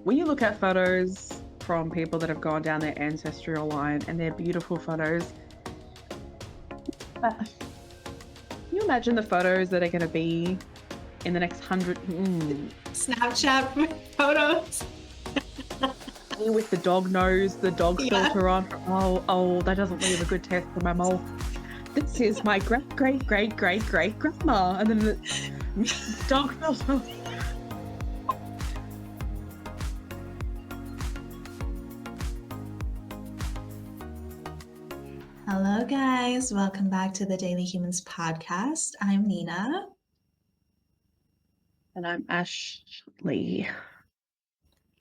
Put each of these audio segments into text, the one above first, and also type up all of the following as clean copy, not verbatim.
when you look at photos from people that have gone down their ancestral line and they're beautiful photos, can you imagine the photos that are going to be in the next 100? Snapchat photos. With the dog nose, the dog filter on. Oh, that doesn't leave a good taste in my mouth. This is my great-great-great-great-great-grandma. And then the dog filter. Hello, guys. Welcome back to the Daily Humans podcast. I'm Nina. And I'm Ashley.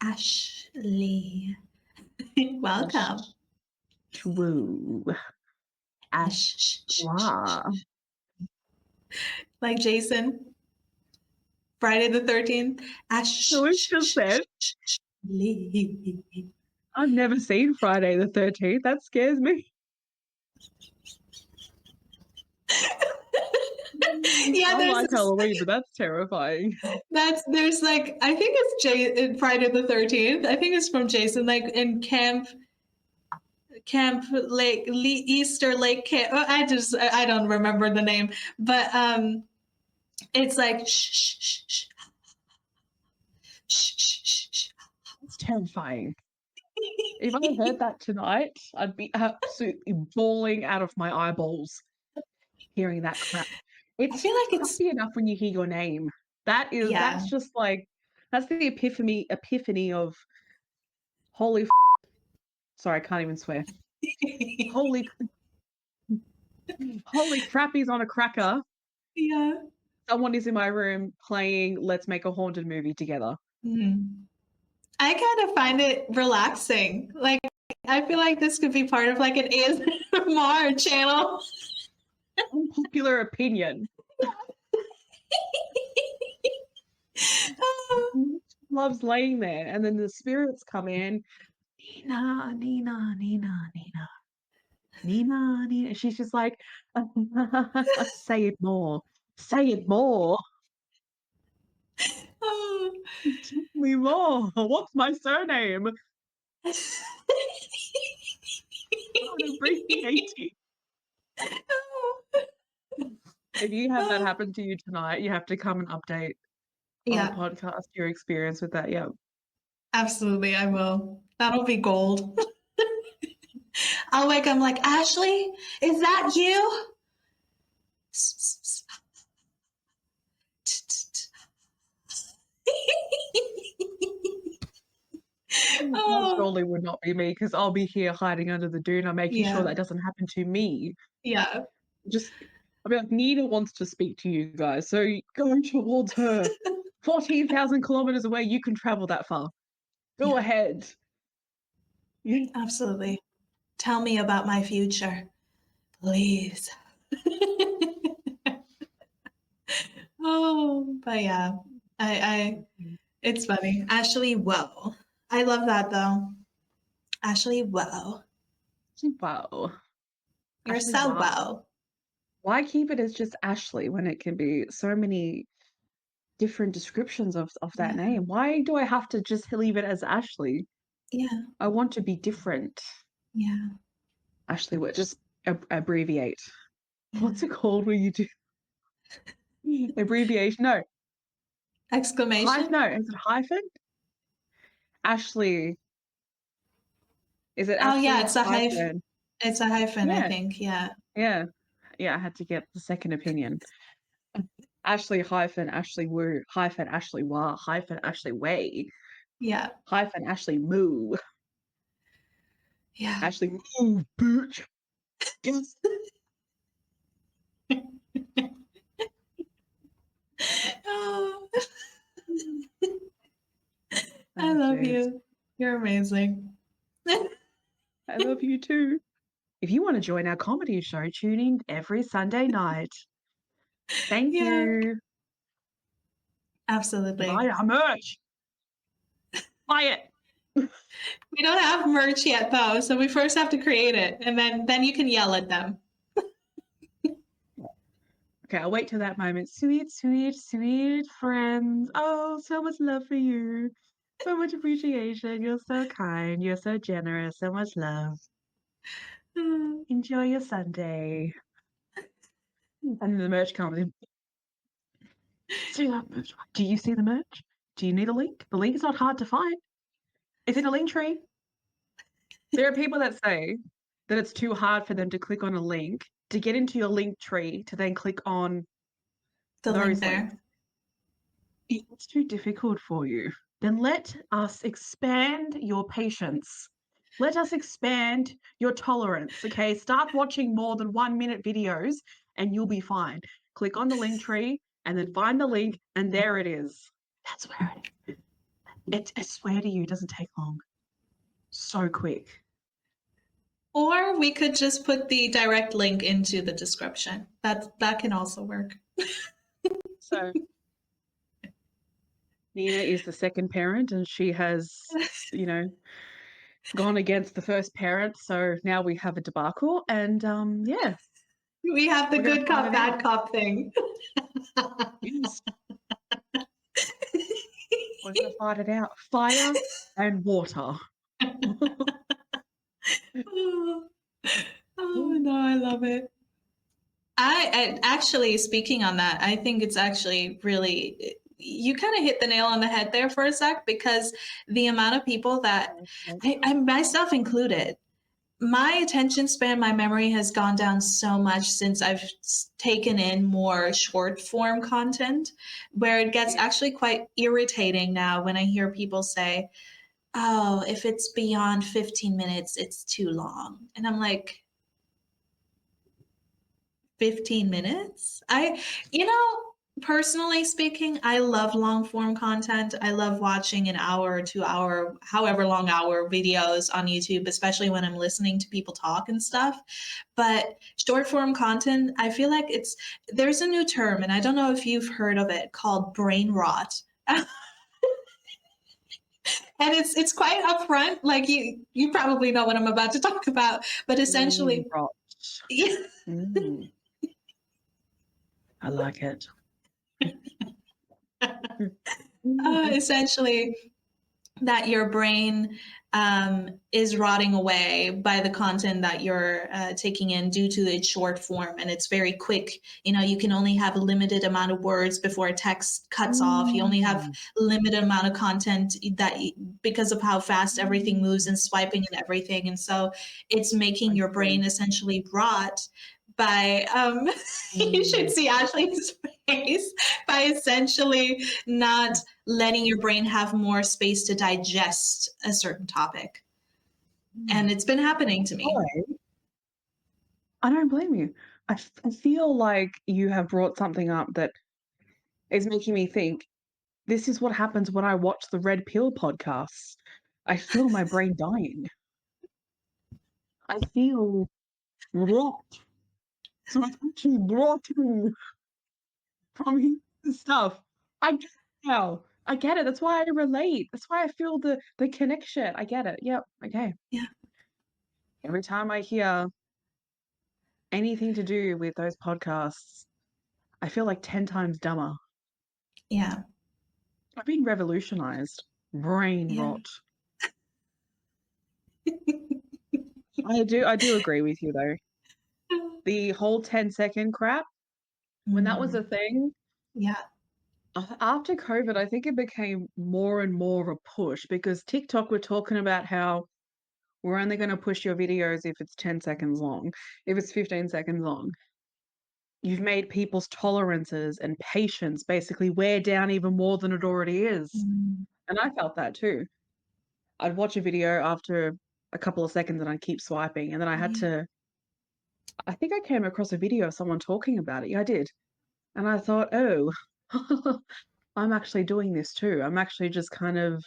Ashley. Welcome. True. Ashla. Like Jason. Friday the 13th. Ashley. I've never seen Friday the 13th. That scares me. Yeah, I like Halloween, but that's terrifying. There's like, I think it's Friday the 13th. I think it's from Jason, like in Camp Lake, Easter Lake Camp. I don't remember the name, but it's like shh. It's terrifying. If I heard that tonight, I'd be absolutely bawling out of my eyeballs hearing that crap. I feel like it's crappy enough when you hear your name. That's just like, that's the epiphany of holy sorry, I can't even swear. holy crap, he's on a cracker. Yeah. Someone is in my room playing Let's Make a Haunted Movie together. Mm-hmm. I kind of find it relaxing. Like, I feel like this could be part of like an ASMR channel. Unpopular opinion. Loves laying there, and then the spirits come in. Nina. She's just like, say it more. Oh. Tell me more. What's my surname? If you have that happen to you tonight, you have to come and update on the podcast your experience with that. Yeah, absolutely, I will. That'll be gold. I'll wake up, I'm like, Ashley, is that you? Surely would not be me, because I'll be here hiding under the doona, making sure that doesn't happen to me. Yeah. I'll be like, Nina wants to speak to you guys, so go towards her. 14,000 kilometers away, you can travel that far. Go ahead. Yeah. Absolutely. Tell me about my future, please. Oh, but yeah, it's funny. Ashley, whoa. I love that though. Ashley, whoa. Wow. You're Ashley, so wow. Why keep it as just Ashley when it can be so many different descriptions of that name? Why do I have to just leave it as Ashley? Yeah. I want to be different. Yeah. Ashley, what? Just abbreviate. Yeah. What's it called when you do abbreviation? No. Exclamation? No, is it hyphen? Ashley. Is it Ashley? Oh, yeah, it's a hyphen. It's a hyphen, I think. Yeah. Yeah. Yeah, I had to get the second opinion. Ashley hyphen Ashley Woo hyphen Ashley Wah hyphen Ashley Way. Yeah. Hyphen Ashley Moo. Yeah. Ashley Moo, bitch. Oh. I love you. You're amazing. I love you too. If you want to join our comedy show, tune in every Sunday night. Thank you. Absolutely. Buy our merch. Buy it. We don't have merch yet though, so we first have to create it, and then you can yell at them. Okay, I'll wait till that moment. Sweet, sweet, sweet friends. Oh, so much love for you. So much appreciation. You're so kind. You're so generous. So much love. Enjoy your Sunday. And then the merch comes in. See that merch? Do you see the merch? Do you need a link? The link is not hard to find. It's in a link tree. There are people that say that it's too hard for them to click on a link to get into your link tree to then click on The link those there. links. If it's too difficult for you, then let us expand your patience. Let us expand your tolerance, okay? Start watching more than 1 minute videos and you'll be fine. Click on the link tree and then find the link and there it is. That's where it is. I swear to you, it doesn't take long. So quick. Or we could just put the direct link into the description. That can also work. So Nina is the second parent and she has, gone against the first parent. So now we have a debacle and yeah. We have the We're gonna good find cop, it bad out. cop thing. Yes. We're gonna fight it out. Fire and water. Oh no, I love it. I actually, speaking on that, I think it's actually really, you kind of hit the nail on the head there for a sec, because the amount of people that I myself included, my attention span, my memory has gone down so much since I've taken in more short form content, where it gets actually quite irritating now when I hear people say, oh, if it's beyond 15 minutes, it's too long. And I'm like, 15 minutes? Personally speaking, I love long form content. I love watching an hour, 2 hour, however long hour videos on YouTube, especially when I'm listening to people talk and stuff. But short form content, I feel like there's a new term, and I don't know if you've heard of it, called brain rot. And it's quite upfront. Like you probably know what I'm about to talk about, but essentially, Rot. yeah. I like it. Essentially, that your brain is rotting away by the content that you're taking in due to its short form, and it's very quick. You can only have a limited amount of words before a text cuts off. You only have a limited amount of content because of how fast everything moves and swiping and everything, and so it's making your brain essentially rot by you should see Ashley's face, by essentially not letting your brain have more space to digest a certain topic. And it's been happening to me. I don't blame you. I feel like you have brought something up that is making me think this is what happens when I watch the Red Pill podcasts. I feel my brain dying. I feel rot. So it's actually rotting from his stuff. I get it now. I get it. That's why I relate. That's why I feel the connection. I get it. Yep. Okay. Yeah. Every time I hear anything to do with those podcasts, I feel like 10 times dumber. Yeah. I've been revolutionized. Brain Yeah. rot. I do agree with you though. The whole 10-second crap, when that was a thing, Yeah. after COVID, I think it became more and more of a push because TikTok were talking about how we're only going to push your videos if it's 10 seconds long, if it's 15 seconds long. You've made people's tolerances and patience basically wear down even more than it already is. And I felt that too. I'd watch a video after a couple of seconds and I'd keep swiping. And then I think I came across a video of someone talking about it. Yeah, I did. And I thought, oh, I'm actually doing this too. I'm actually just kind of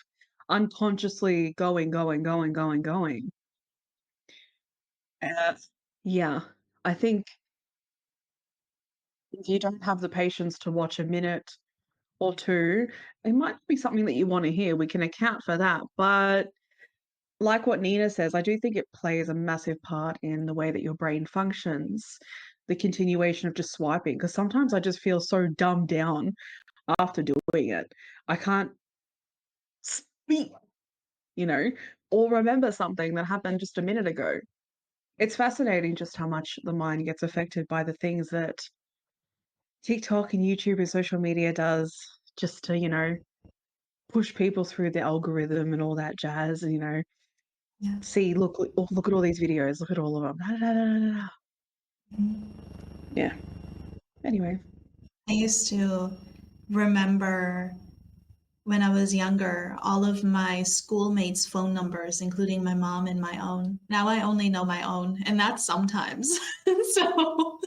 unconsciously going. Yeah, I think if you don't have the patience to watch a minute or two, it might be something that you want to hear. We can account for that. But like what Nina says, I do think it plays a massive part in the way that your brain functions, the continuation of just swiping. Because sometimes I just feel so dumbed down after doing it. I can't beat, or remember something that happened just a minute ago. It's fascinating just how much the mind gets affected by the things that TikTok and YouTube and social media does just to, push people through the algorithm and all that jazz, Yeah. see, look at all these videos, look at all of them. Da, da, da, da, da. Yeah. Anyway. I used to remember when I was younger, all of my schoolmates' phone numbers, including my mom and my own. Now I only know my own, and that's sometimes. So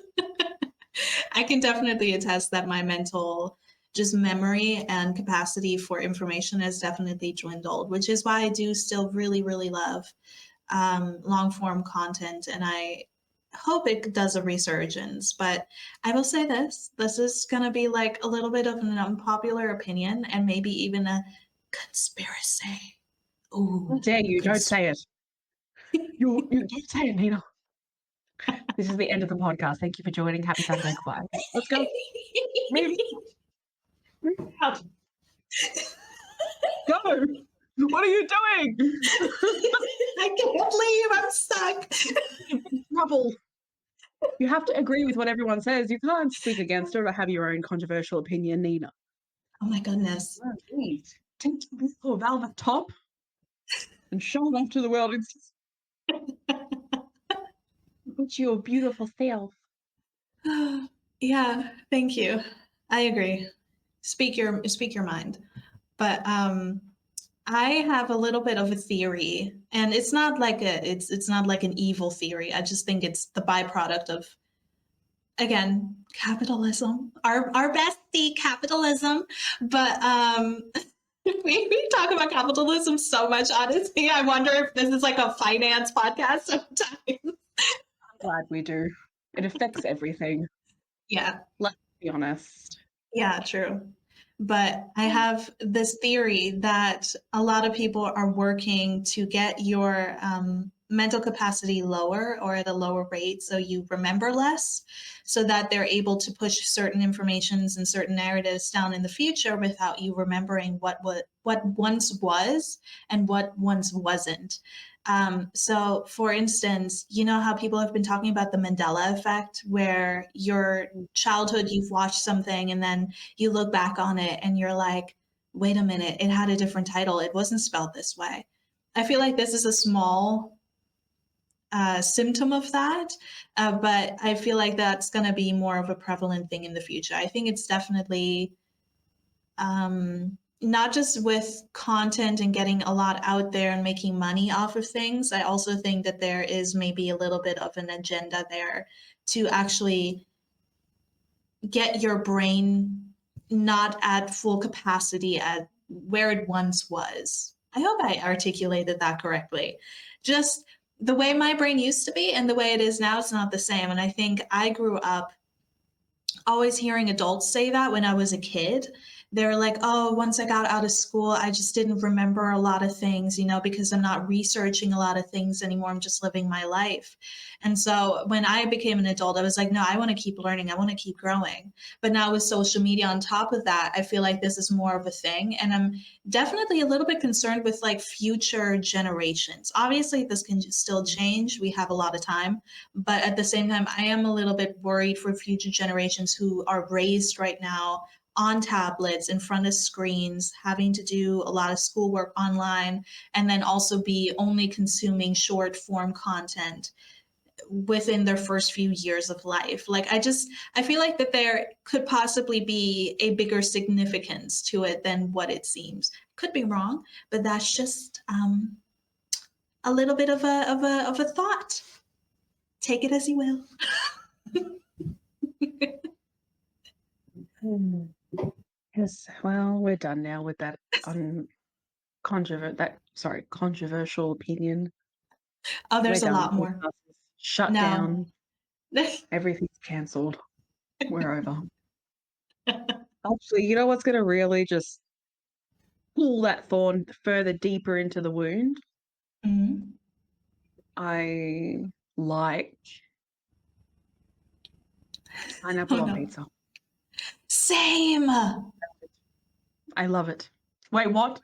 I can definitely attest that my mental just memory and capacity for information has definitely dwindled, which is why I do still really, really love long form content. And I hope it does a resurgence. But I will say this is going to be like a little bit of an unpopular opinion and maybe even a conspiracy. Ooh, How dare you? Don't say it. You don't say it, Nina. This is the end of the podcast. Thank you for joining. Happy Saturday. Goodbye. Let's go. Move out. Go. What are you doing? I can't leave. I'm stuck. Trouble. You have to agree with what everyone says. You can't speak against it or have your own controversial opinion, Nina. Oh my goodness. Oh, please. Take this little velvet top and show it off to the world. Put your beautiful self. Yeah, thank you. I agree. Speak your mind. But I have a little bit of a theory, and it's not like it's not like an evil theory. I just think it's the byproduct of, again, capitalism. Our bestie capitalism. But we talk about capitalism so much, honestly. I wonder if this is like a finance podcast sometimes. I'm glad we do. It affects everything. Yeah. Let's be honest. Yeah, true. But I have this theory that a lot of people are working to get your mental capacity lower or at a lower rate so you remember less, so that they're able to push certain informations and certain narratives down in the future without you remembering what once was and what once wasn't. So, for instance, you know how people have been talking about the Mandela effect, where your childhood, you've watched something and then you look back on it and you're like, wait a minute, it had a different title. It wasn't spelled this way. I feel like this is a small symptom of that, but I feel like that's going to be more of a prevalent thing in the future. I think it's definitely not just with content and getting a lot out there and making money off of things. I also think that there is maybe a little bit of an agenda there to actually get your brain not at full capacity at where it once was. I hope I articulated that correctly. Just the way my brain used to be and the way it is now, it's not the same. And I think I grew up always hearing adults say that when I was a kid. They're like, oh, once I got out of school, I just didn't remember a lot of things, because I'm not researching a lot of things anymore. I'm just living my life. And so when I became an adult, I was like, no, I want to keep learning. I want to keep growing. But now with social media on top of that, I feel like this is more of a thing. And I'm definitely a little bit concerned with like future generations. Obviously, this can still change. We have a lot of time. But at the same time, I am a little bit worried for future generations who are raised right now on tablets in front of screens, having to do a lot of schoolwork online, and then also be only consuming short form content within their first few years of life. Like I feel like that there could possibly be a bigger significance to it than what it seems. Could be wrong, but that's just a little bit of a thought. Take it as you will. Yes, well, we're done now with that controversial opinion. Oh, there's We're a done. lot more. Shut No. down. Everything's cancelled. We're over. Actually, you know what's going to really just pull that thorn further deeper into the wound? Mm-hmm. I like pineapple on pizza. Same. I love it. Wait, what?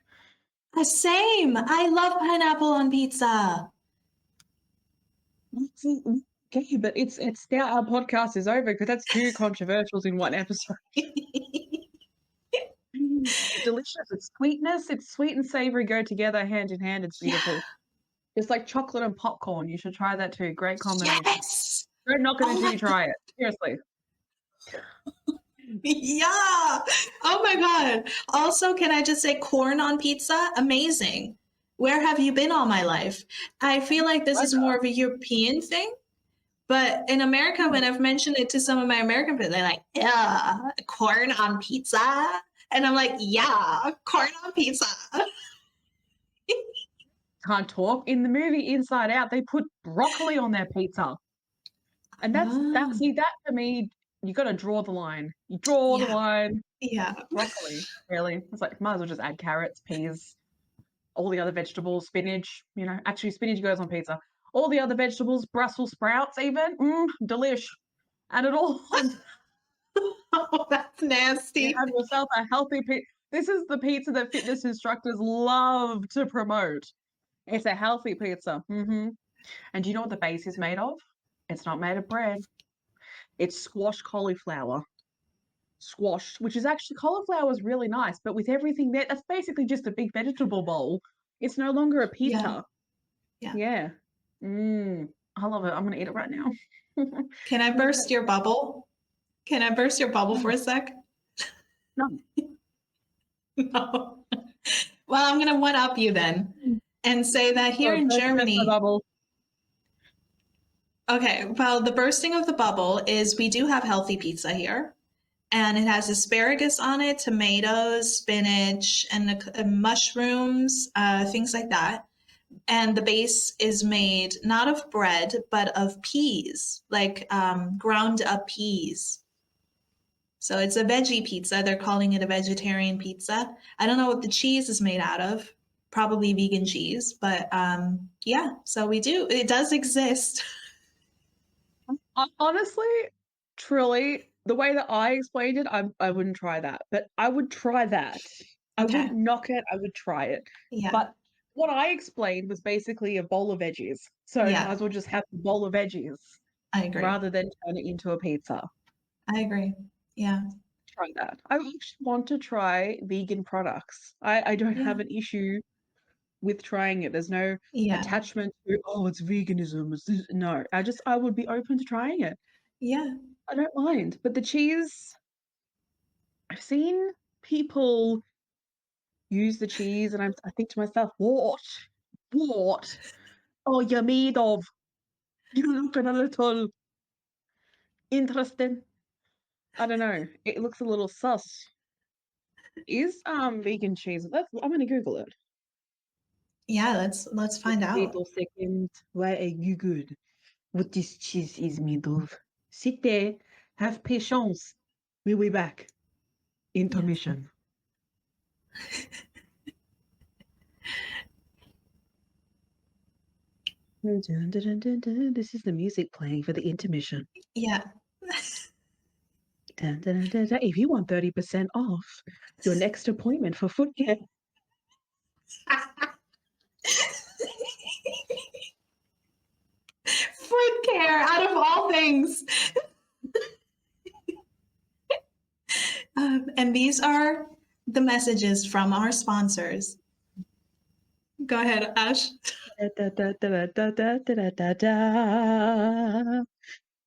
Same. I love pineapple on pizza. Okay, but it's now our podcast is over because that's two controversials in one episode. Delicious. It's sweetness. It's sweet and savory go together hand in hand. It's beautiful. It's like chocolate and popcorn. You should try that too. Great combination. Yes. Don't knock it Oh until my you try it. Seriously. Yeah. Oh my God. Also, can I just say corn on pizza? Amazing. Where have you been all my life? I feel like this is more of a European thing. But in America, when I've mentioned it to some of my American friends, they're like, yeah, corn on pizza. And I'm like, yeah, corn on pizza. Can't talk. In the movie Inside Out, they put broccoli on their pizza. And that for me, you got to draw the line. You draw the line. Yeah. Broccoli, really. It's like, might as well just add carrots, peas, all the other vegetables, spinach. Actually, spinach goes on pizza. All the other vegetables, Brussels sprouts, even. Delish. Add it all on. Oh, that's nasty. You have yourself a healthy pizza. This is the pizza that fitness instructors love to promote. It's a healthy pizza. And do you know what the base is made of? It's not made of bread. It's squash cauliflower. Squash, which is actually cauliflower is really nice, but with everything there, that's basically just a big vegetable bowl. It's no longer a pizza. Yeah. I love it. I'm gonna eat it right now. Can I burst your bubble? Can I burst your bubble for a sec? No. No. Well, I'm gonna one up you then and say that here in Germany. Okay, well, the bursting of the bubble is we do have healthy pizza here. And it has asparagus on it, tomatoes, spinach, and mushrooms, things like that. And the base is made not of bread, but of peas, like ground up peas. So it's a veggie pizza. They're calling it a vegetarian pizza. I don't know what the cheese is made out of. Probably vegan cheese, but yeah. So we do. It does exist. Honestly, truly, the way that I explained it, I wouldn't try that, but I would try that. I wouldn't knock it. I would try it. Yeah. But what I explained was basically a bowl of veggies. So I might as well just have the bowl of veggies. I agree. Rather than turn it into a pizza. I agree. Yeah. Try that. I actually want to try vegan products. I don't have an issue with trying it. There's no attachment to, it's veganism. No, I would be open to trying it. Yeah. I don't mind. But the cheese, I've seen people use the cheese and I think to myself, what? Oh, you're made of. You look a little interesting. I don't know. It looks a little sus. Is vegan cheese? I'm gonna Google it. Yeah, let's find out. Wait a second. Why are you good? What this cheese is made of? Sit there. Have patience. We'll be back. Intermission. This is the music playing for the intermission. Yeah. If you want 30% off your next appointment for foot care. Foot care, out of all things. And these are the messages from our sponsors. Go ahead, Ash.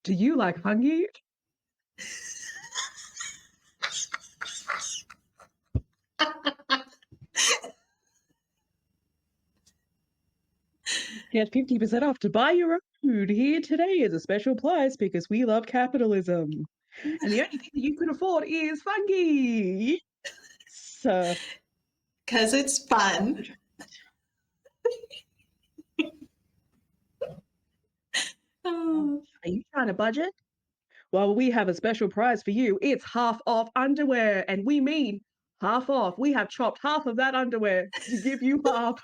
Do you like fungi? Get 50% off to buy your own food. Here today is a special price because we love capitalism. And the only thing that you can afford is fungi. So, because it's fun. Are you trying to budget? Well, we have a special prize for you. It's half off underwear, and we mean half off. We have chopped half of that underwear to give you half.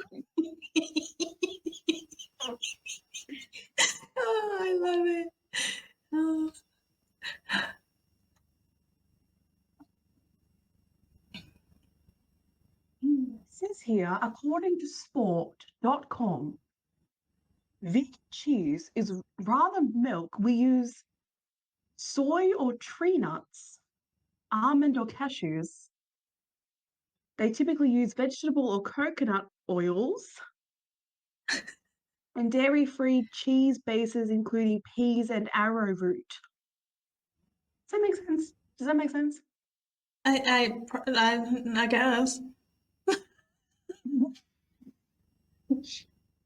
Oh, I love it. Oh. It says here, according to sport.com, vegan cheese is rather milk. We use soy or tree nuts, almond or cashews. They typically use vegetable or coconut oils and dairy-free cheese bases, including peas and arrowroot. Does that make sense? Does that make sense? I guess.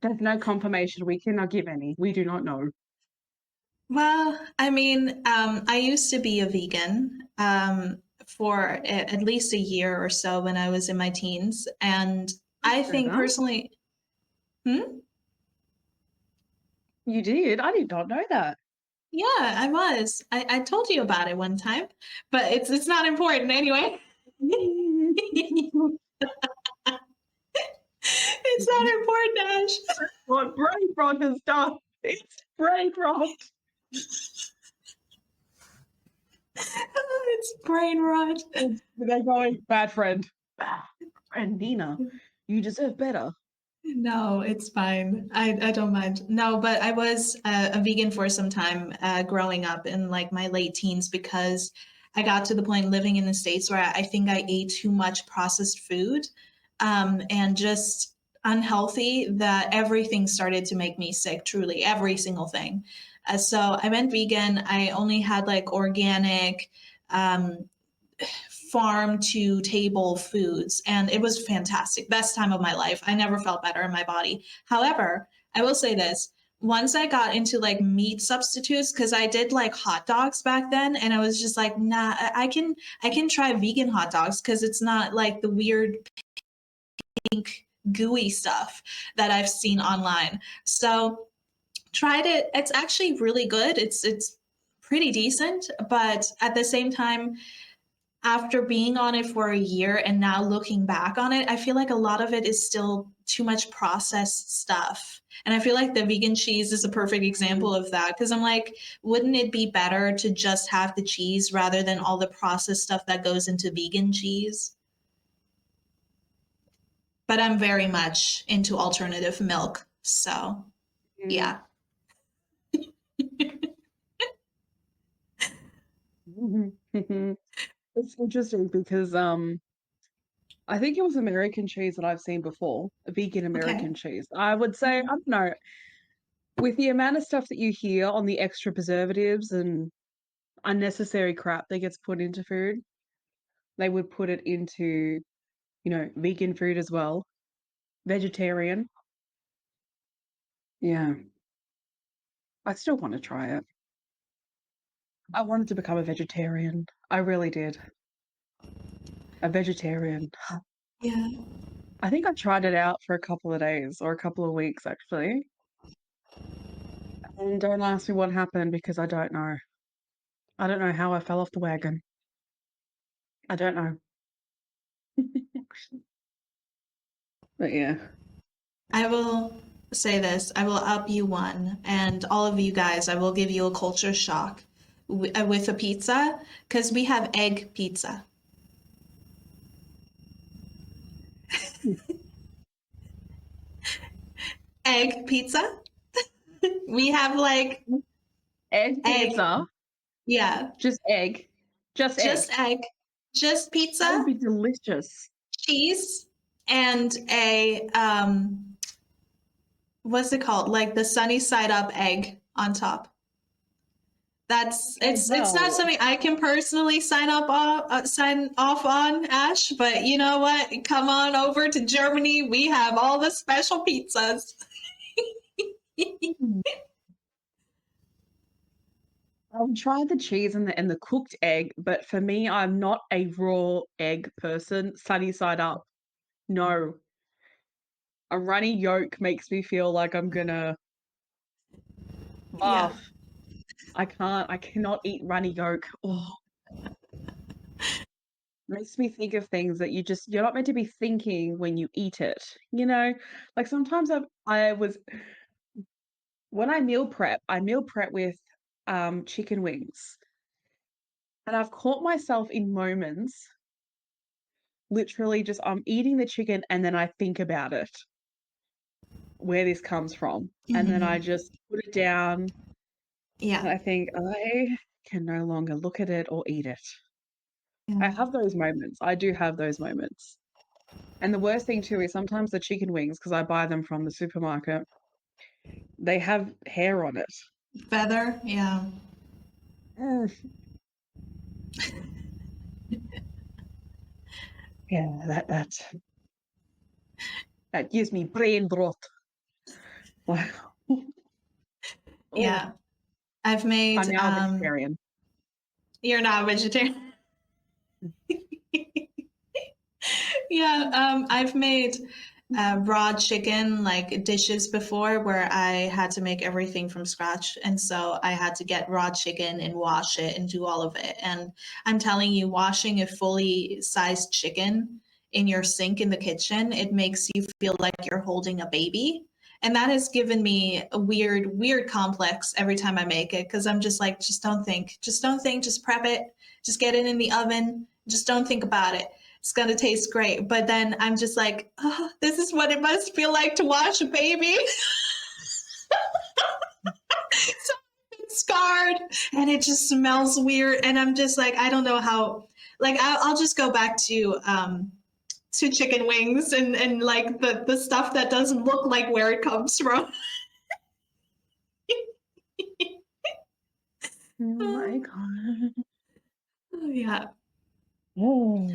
There's no confirmation. We cannot give any. We do not know. Well, I mean, I used to be a vegan for at least a year or so when I was in my teens, and I think Further. personally, You did? I did not know that. yeah, I was. I told you about it one time, but it's not important anyway. It's not important, Ash. What brain rot has done. It's brain rot. It's brain rot. They're going, bad friend. Friend Nina, you deserve better. No, it's fine. I don't mind. No, but I was a vegan for some time growing up in like my late teens because I got to the point living in the States where I think I ate too much processed food and just unhealthy that everything started to make me sick, truly, every single thing. So I went vegan. I only had like organic, farm to table foods, and it was fantastic. Best time of my life. I never felt better in my body. However, I will say this. Once I got into like meat substitutes, because I did like hot dogs back then, and I was just like, nah, I can try vegan hot dogs because it's not like the weird pink gooey stuff that I've seen online. So tried it. It's actually really good. It's pretty decent, but at the same time, after being on it for a year and now looking back on it, I feel like a lot of it is still too much processed stuff. And I feel like the vegan cheese is a perfect example of that because I'm like, wouldn't it be better to just have the cheese rather than all the processed stuff that goes into vegan cheese? But I'm very much into alternative milk. So, yeah. It's interesting because I think it was American cheese that I've seen before, a vegan American Okay. cheese. I would say, I don't know, with the amount of stuff that you hear on the extra preservatives and unnecessary crap that gets put into food, they would put it into, vegan food as well. Vegetarian. Yeah. I still want to try it. I wanted to become a vegetarian. I really did. A vegetarian. Yeah. I think I tried it out for a couple of days or a couple of weeks actually. And don't ask me what happened because I don't know. I don't know how I fell off the wagon. I don't know. But yeah. I will say this. I will up you one, and all of you guys, I will give you a culture shock with a pizza because we have egg pizza. Egg pizza. We have like Egg egg. pizza. Yeah. Just egg. Just egg. Egg. Just That pizza, would be delicious. cheese, and a what's it called? Like the sunny side up egg on top. That's it's not something I can personally sign off on, Ash, but you know what? Come on over to Germany. We have all the special pizzas. I'll try the cheese and the cooked egg, but for me, I'm not a raw egg person. Sunny side up. No. A runny yolk makes me feel like I'm gonna Yeah. laugh. I cannot eat runny yolk. Oh, makes me think of things that you're not meant to be thinking when you eat it. Like sometimes I was when I meal prep with chicken wings. And I've caught myself in moments literally just I'm eating the chicken and then I think about it, where this comes from, and then I Mhm. just put it down Yeah. and I think I can no longer look at it or eat it. I Yeah. have those moments. I do have those moments. And the worst thing too is sometimes the chicken wings, because I buy them from the supermarket, they have hair on it. Feather. Yeah. Mm, yeah, that gives me brain rot. Wow. Oh, Yeah. I've made I'm now a vegetarian. you're not a vegetarian. Yeah, I've made raw chicken like dishes before where I had to make everything from scratch. And so I had to get raw chicken and wash it and do all of it. And I'm telling you, washing a fully sized chicken in your sink in the kitchen, it makes you feel like you're holding a baby. And that has given me a weird complex every time I make it because I'm just like, just don't think, just prep it, just get it in the oven, just don't think about it. It's gonna taste great. But then I'm just like, oh, this is what it must feel like to wash a baby. So it's scarred and it just smells weird. And I'm just like, I don't know how. Like I'll just go back to chicken wings and like the stuff that doesn't look like where it comes from. Oh my God. Yeah, Oh,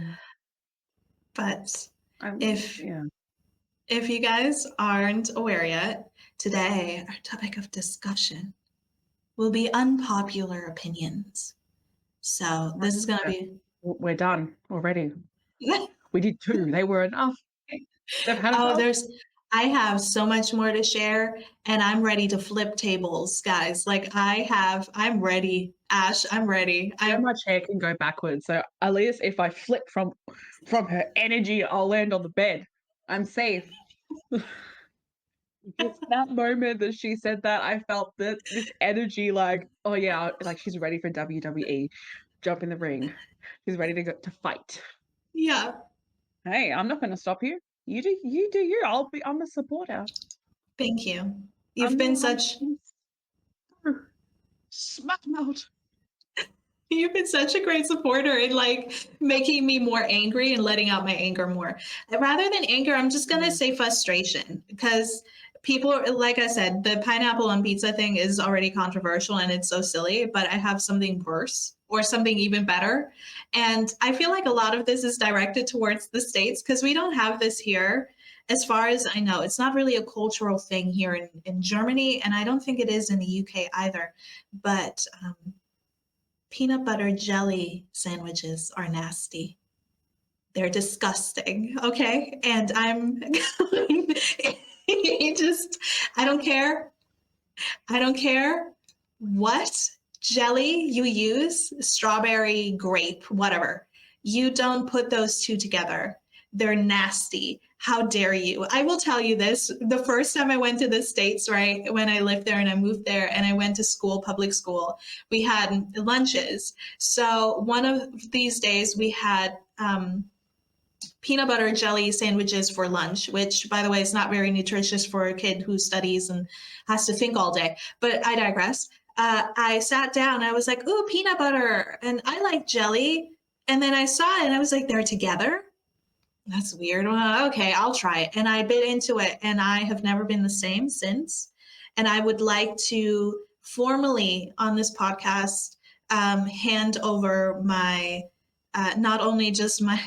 but I'm, if yeah. if you guys aren't aware yet, today our topic of discussion will be unpopular opinions. So this is going to be. We're done already. We did two. They were enough. They've had Oh, enough. I have so much more to share and I'm ready to flip tables, guys. Like I'm ready. Ash, I'm ready. So much hair can go backwards. So at least if I flip from her energy, I'll land on the bed. I'm safe. Just that moment that she said that, I felt that this energy, like, oh yeah, like she's ready for WWE. Jump in the ring. She's ready to go to fight. Yeah, Hey, I'm not going to stop you. You do you. I'm a supporter. thank you. You've I'm been not. such Smack mouth. you've been such a great supporter in like making me more angry and letting out my anger more. Rather than anger, I'm just going to say frustration because people, like I said, the pineapple on pizza thing is already controversial and it's so silly, but I have something worse or something even better. And I feel like a lot of this is directed towards the States because we don't have this here. As far as I know, it's not really a cultural thing here in Germany, and I don't think it is in the UK either. But peanut butter jelly sandwiches are nasty. They're disgusting. Okay. And I'm just, I don't care. I don't care what jelly you use, strawberry, grape, whatever. You don't put those two together. They're nasty. How dare you? I will tell you this. The first time I went to the States, right, when I lived there and I moved there and I went to school, public school, we had lunches. So one of these days we had peanut butter jelly sandwiches for lunch, which, by the way, is not very nutritious for a kid who studies and has to think all day. But I digress. I sat down. I was like, "Ooh, peanut butter," and I like jelly. And then I saw it, and I was like, "They're together." That's weird. Well, okay, I'll try it. And I bit into it, and I have never been the same since. And I would like to formally on this podcast hand over my not only just my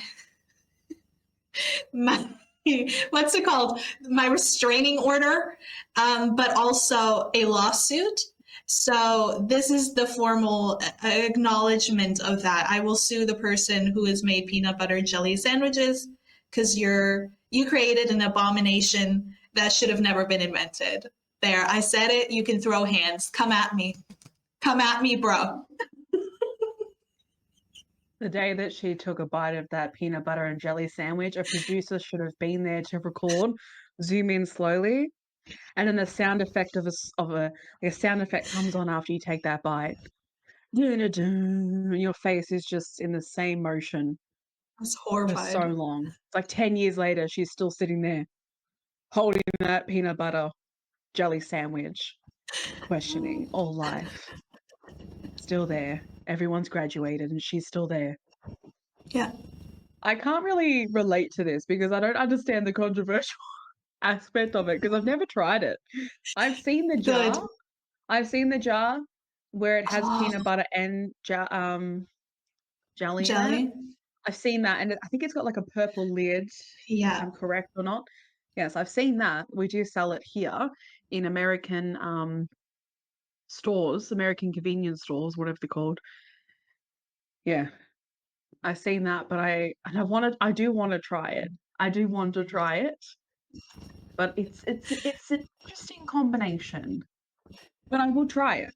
what's it called, my restraining order, but also a lawsuit. So this is the formal acknowledgement of that. I will sue the person who has made peanut butter jelly sandwiches because you created an abomination that should have never been invented. There, I said it. You can throw hands. Come at me, bro. The day that she took a bite of that peanut butter and jelly sandwich, a producer should have been there to record, zoom in slowly, and then the sound effect of a sound effect comes on after you take that bite. Dun, dun, dun, and your face is just in the same motion. was for so horrified. long. It's like 10 years later, she's still sitting there holding that peanut butter jelly sandwich, questioning all life. Still there. Everyone's graduated and she's still there. Yeah. I can't really relate to this because I don't understand the controversial aspect of it because I've never tried it. I've seen the Good. jar. I've seen the jar where it has Oh, peanut butter and jelly in it. jelly. I've seen that, and I think it's got like a purple lid, if Yeah. I'm correct or not. Yes, I've seen that. We do sell it here in American stores, American convenience stores, whatever they're called. Yeah, I've seen that, but I do want to try it. I do want to try it, but it's an interesting combination. But I will try it.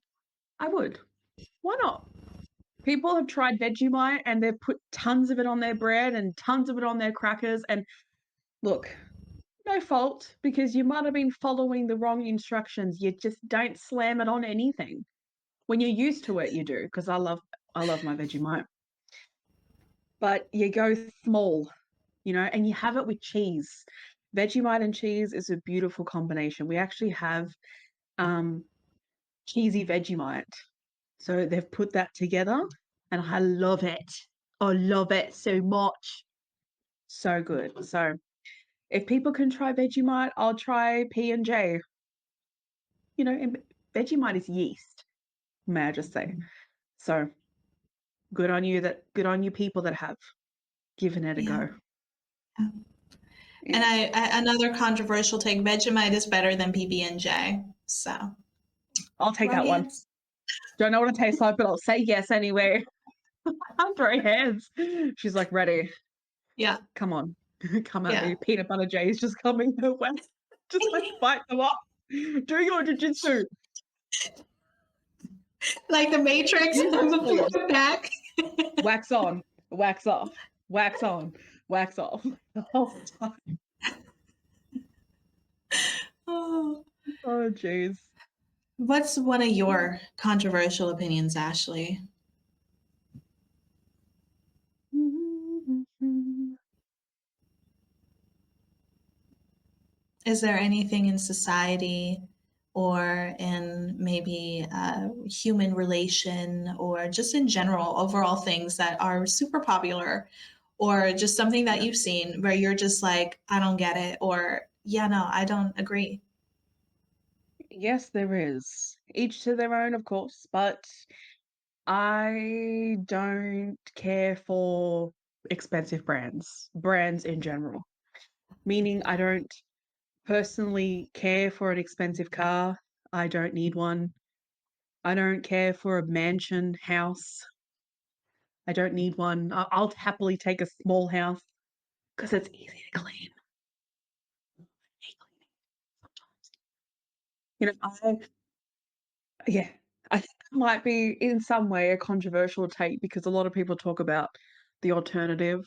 I would. Why not? People have tried Vegemite and they've put tons of it on their bread and tons of it on their crackers. And look, no fault because you might have been following the wrong instructions. You just don't slam it on anything. When you're used to it, you do, because I love my Vegemite. But you go small, and you have it with cheese. Vegemite and cheese is a beautiful combination. We actually have um, cheesy Vegemite. So they've put that together and I love it. I love it so much. So good. So if people can try Vegemite, I'll try P&J. And Vegemite is yeast, may I just say. So good on you people that have given it a Yeah. go. Yeah. Yeah. And I another controversial take, Vegemite is better than PB&J. So I'll take throw that one. hands. Don't know what it tastes like, but I'll say yes anyway. I'm throwing hands. She's like, ready. Yeah. Come on. Come at Yeah. me. Peanut butter J is just coming her way. Just like fight them up. Do your jujitsu. Like the Matrix Use from your the sword. fourth back. Wax on, wax off, wax on, wax off. The whole time. Oh. Oh, jeez. What's one of your controversial opinions, Ashley? Is there anything in society or in maybe human relation or just in general, overall things that are super popular or just something that Yeah. you've seen where you're just like, I don't get it, or yeah, no, I don't agree? Yes, there is. Each to their own, of course, but I don't care for expensive brands in general. Meaning, I don't personally care for an expensive car. I don't need one. I don't care for a mansion house. I don't need one. I'll happily take a small house because it's easy to clean. I hate cleaning sometimes. Yeah, I think that might be in some way a controversial take because a lot of people talk about the alternative,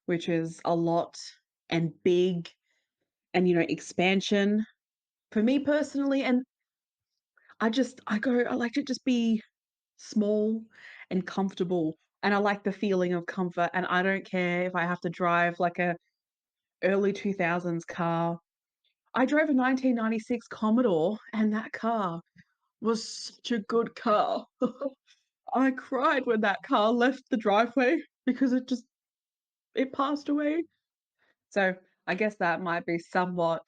which is a lot and big and, expansion. For me personally, and I like to just be small and comfortable. And I like the feeling of comfort. And I don't care if I have to drive like a early 2000s car. I drove a 1996 Commodore, and that car was such a good car. I cried when that car left the driveway because it passed away. So I guess that might be somewhat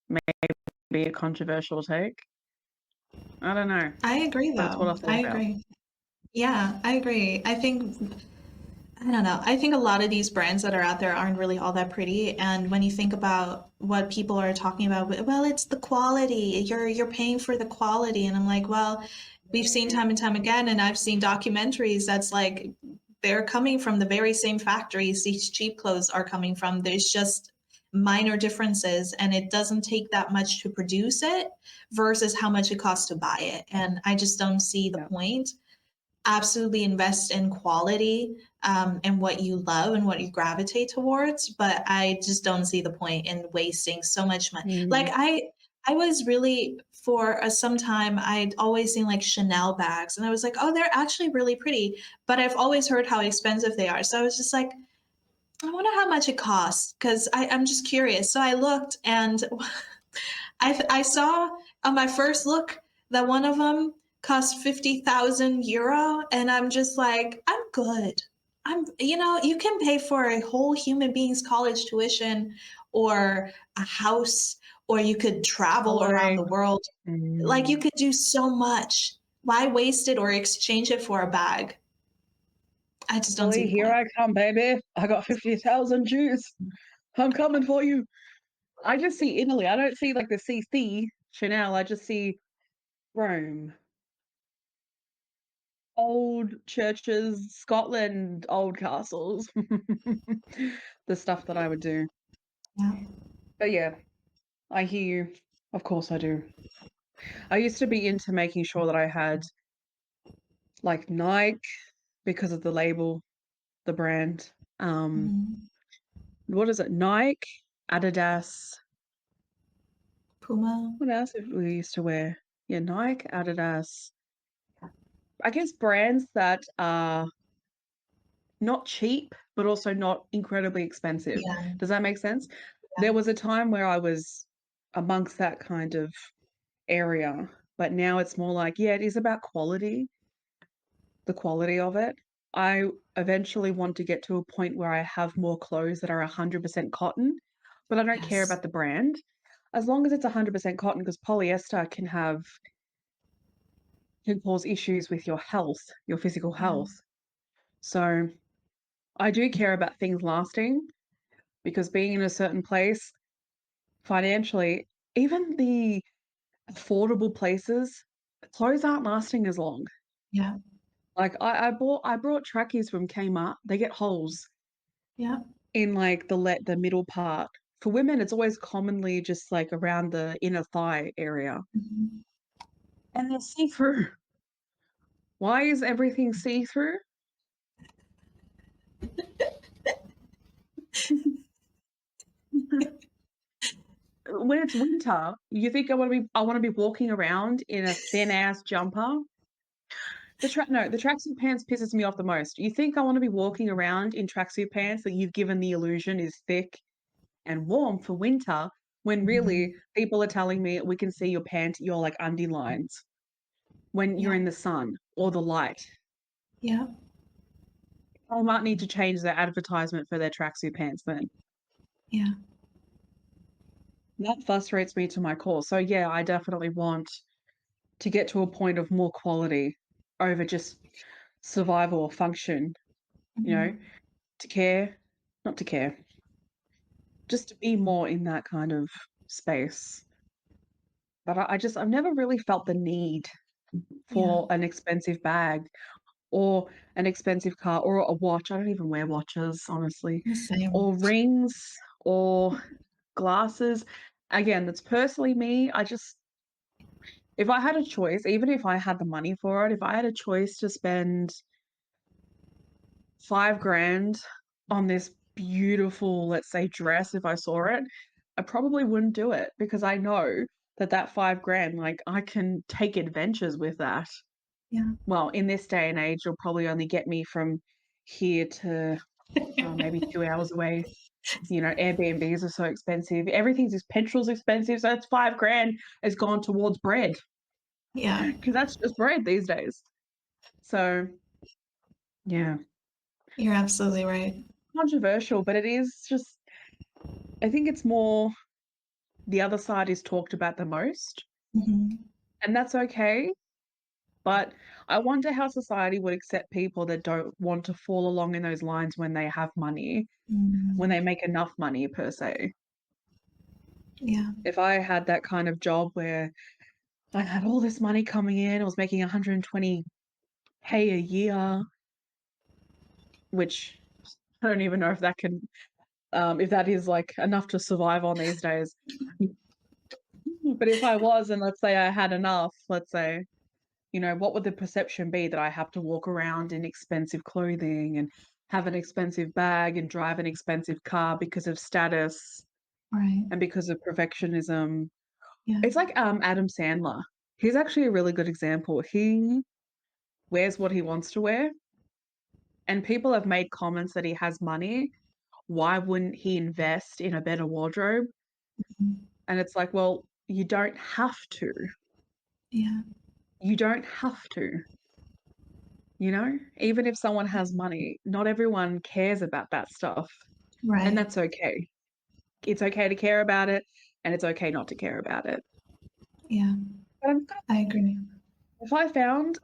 maybe a controversial take. I don't know, I agree, but it's what though. I thought I about. agree. Yeah, I agree. I don't know. I think a lot of these brands that are out there aren't really all that pretty. And when you think about what people are talking about, well, it's the quality. You're paying for the quality. And I'm like, well, we've seen time and time again, and I've seen documentaries that's like they're coming from the very same factories these cheap clothes are coming from. There's just minor differences, and it doesn't take that much to produce it versus how much it costs to buy it. And I just don't see the Yeah. point. Absolutely invest in quality and what you love and what you gravitate towards, but I just don't see the point in wasting so much money. Like Mm, I was really for some time I'd always seen like Chanel bags and I was like, oh, they're actually really pretty, but I've always heard how expensive they are. So I was just like, I wonder how much it costs because I'm just curious. So I looked and I saw on my first look that one of them cost 50,000 euro. And I'm just like, I'm good. You can pay for a whole human being's college tuition or a house, or you could travel around the Coloring. world. Like you Mm. could do so much. Why waste it or exchange it for a bag? I just don't see Italy, the here point. I come, baby. I got 50,000 Jews. I'm coming for you. I just see Italy. I don't see like the CC Chanel. I just see Rome, old churches, Scotland, old castles. The stuff that I would do. Yeah. But yeah, I hear you. Of course I do. I used to be into making sure that I had like Nike because of the label, the brand. Um, Mhm. what is it? Nike, Adidas. Puma. What else did we used to wear? Yeah, Nike, Adidas. I guess brands that are not cheap, but also not incredibly expensive. Yeah. Does that make sense? Yeah. There was a time where I was amongst that kind of area, but now it's more like, yeah, it is about quality, the quality of it. I eventually want to get to a point where I have more clothes that are 100% cotton, but I don't care Yes. about the brand. As long as it's 100% cotton, because polyester can cause issues with your health, your physical Yeah. health. So I do care about things lasting because being in a certain place financially, even the affordable places, clothes aren't lasting as long. Yeah. Like I brought trackies from Kmart. They get holes Yeah. in like the middle part. For women, it's always commonly just like around the inner thigh area. Mhm. And they're see-through. Why is everything see-through? When it's winter, you think I want to be walking around in a thin ass jumper? The tracksuit pants pisses me off the most. You think I want to be walking around in tracksuit pants that you've given the illusion is thick and warm for winter when really Mhm. people are telling me we can see your like undie lines when you're Yeah. in the sun or the light. Yeah. I might need to change their advertisement for their tracksuit pants then. Yeah. That frustrates me to my core. So yeah, I definitely want to get to a point of more quality over just survival or function, you know, Mhm. to care, not to care, just to be more in that kind of space. But I've never really felt the need Yeah. for an expensive bag or an expensive car or a watch. I don't even wear watches, honestly, The same. or rings or glasses. Again, that's personally me. If I had a choice, even if I had the money for it, if I had a choice to spend 5 grand on this beautiful, let's say, dress, if I saw it, I probably wouldn't do it because I know that 5 grand, like I can take adventures with that. Yeah. Well, in this day and age, you'll probably only get me from here to maybe 2 hours away. You know, Airbnbs are so expensive. Petrol's expensive. So that's 5 grand has gone towards bread Yeah. because that's just bread these days. So yeah, You're absolutely right. controversial, but it is just, I think it's more the other side is talked about the most, Mhm. and that's okay. But I wonder how society would accept people that don't want to fall along in those lines when they have money, when Mhm. they make enough money per se. Yeah. If I had that kind of job where I had all this money coming in, I was making 120K a year, which I don't even know if that is like enough to survive on these days. But if I was, and let's say I had enough, let's say, what would the perception be that I have to walk around in expensive clothing and have an expensive bag and drive an expensive car because of status Right. and because of perfectionism? Yeah. It's like Adam Sandler. He's actually a really good example. He wears what he wants to wear, and people have made comments that he has money. why wouldn't he invest in a better wardrobe? And it's like, well, you don't have to. Yeah. You don't have to. Even if someone has money, not everyone cares about that stuff. And Right. that's okay. It's okay to care about it, and it's okay not to care about it. Yeah. But I agree. if I found,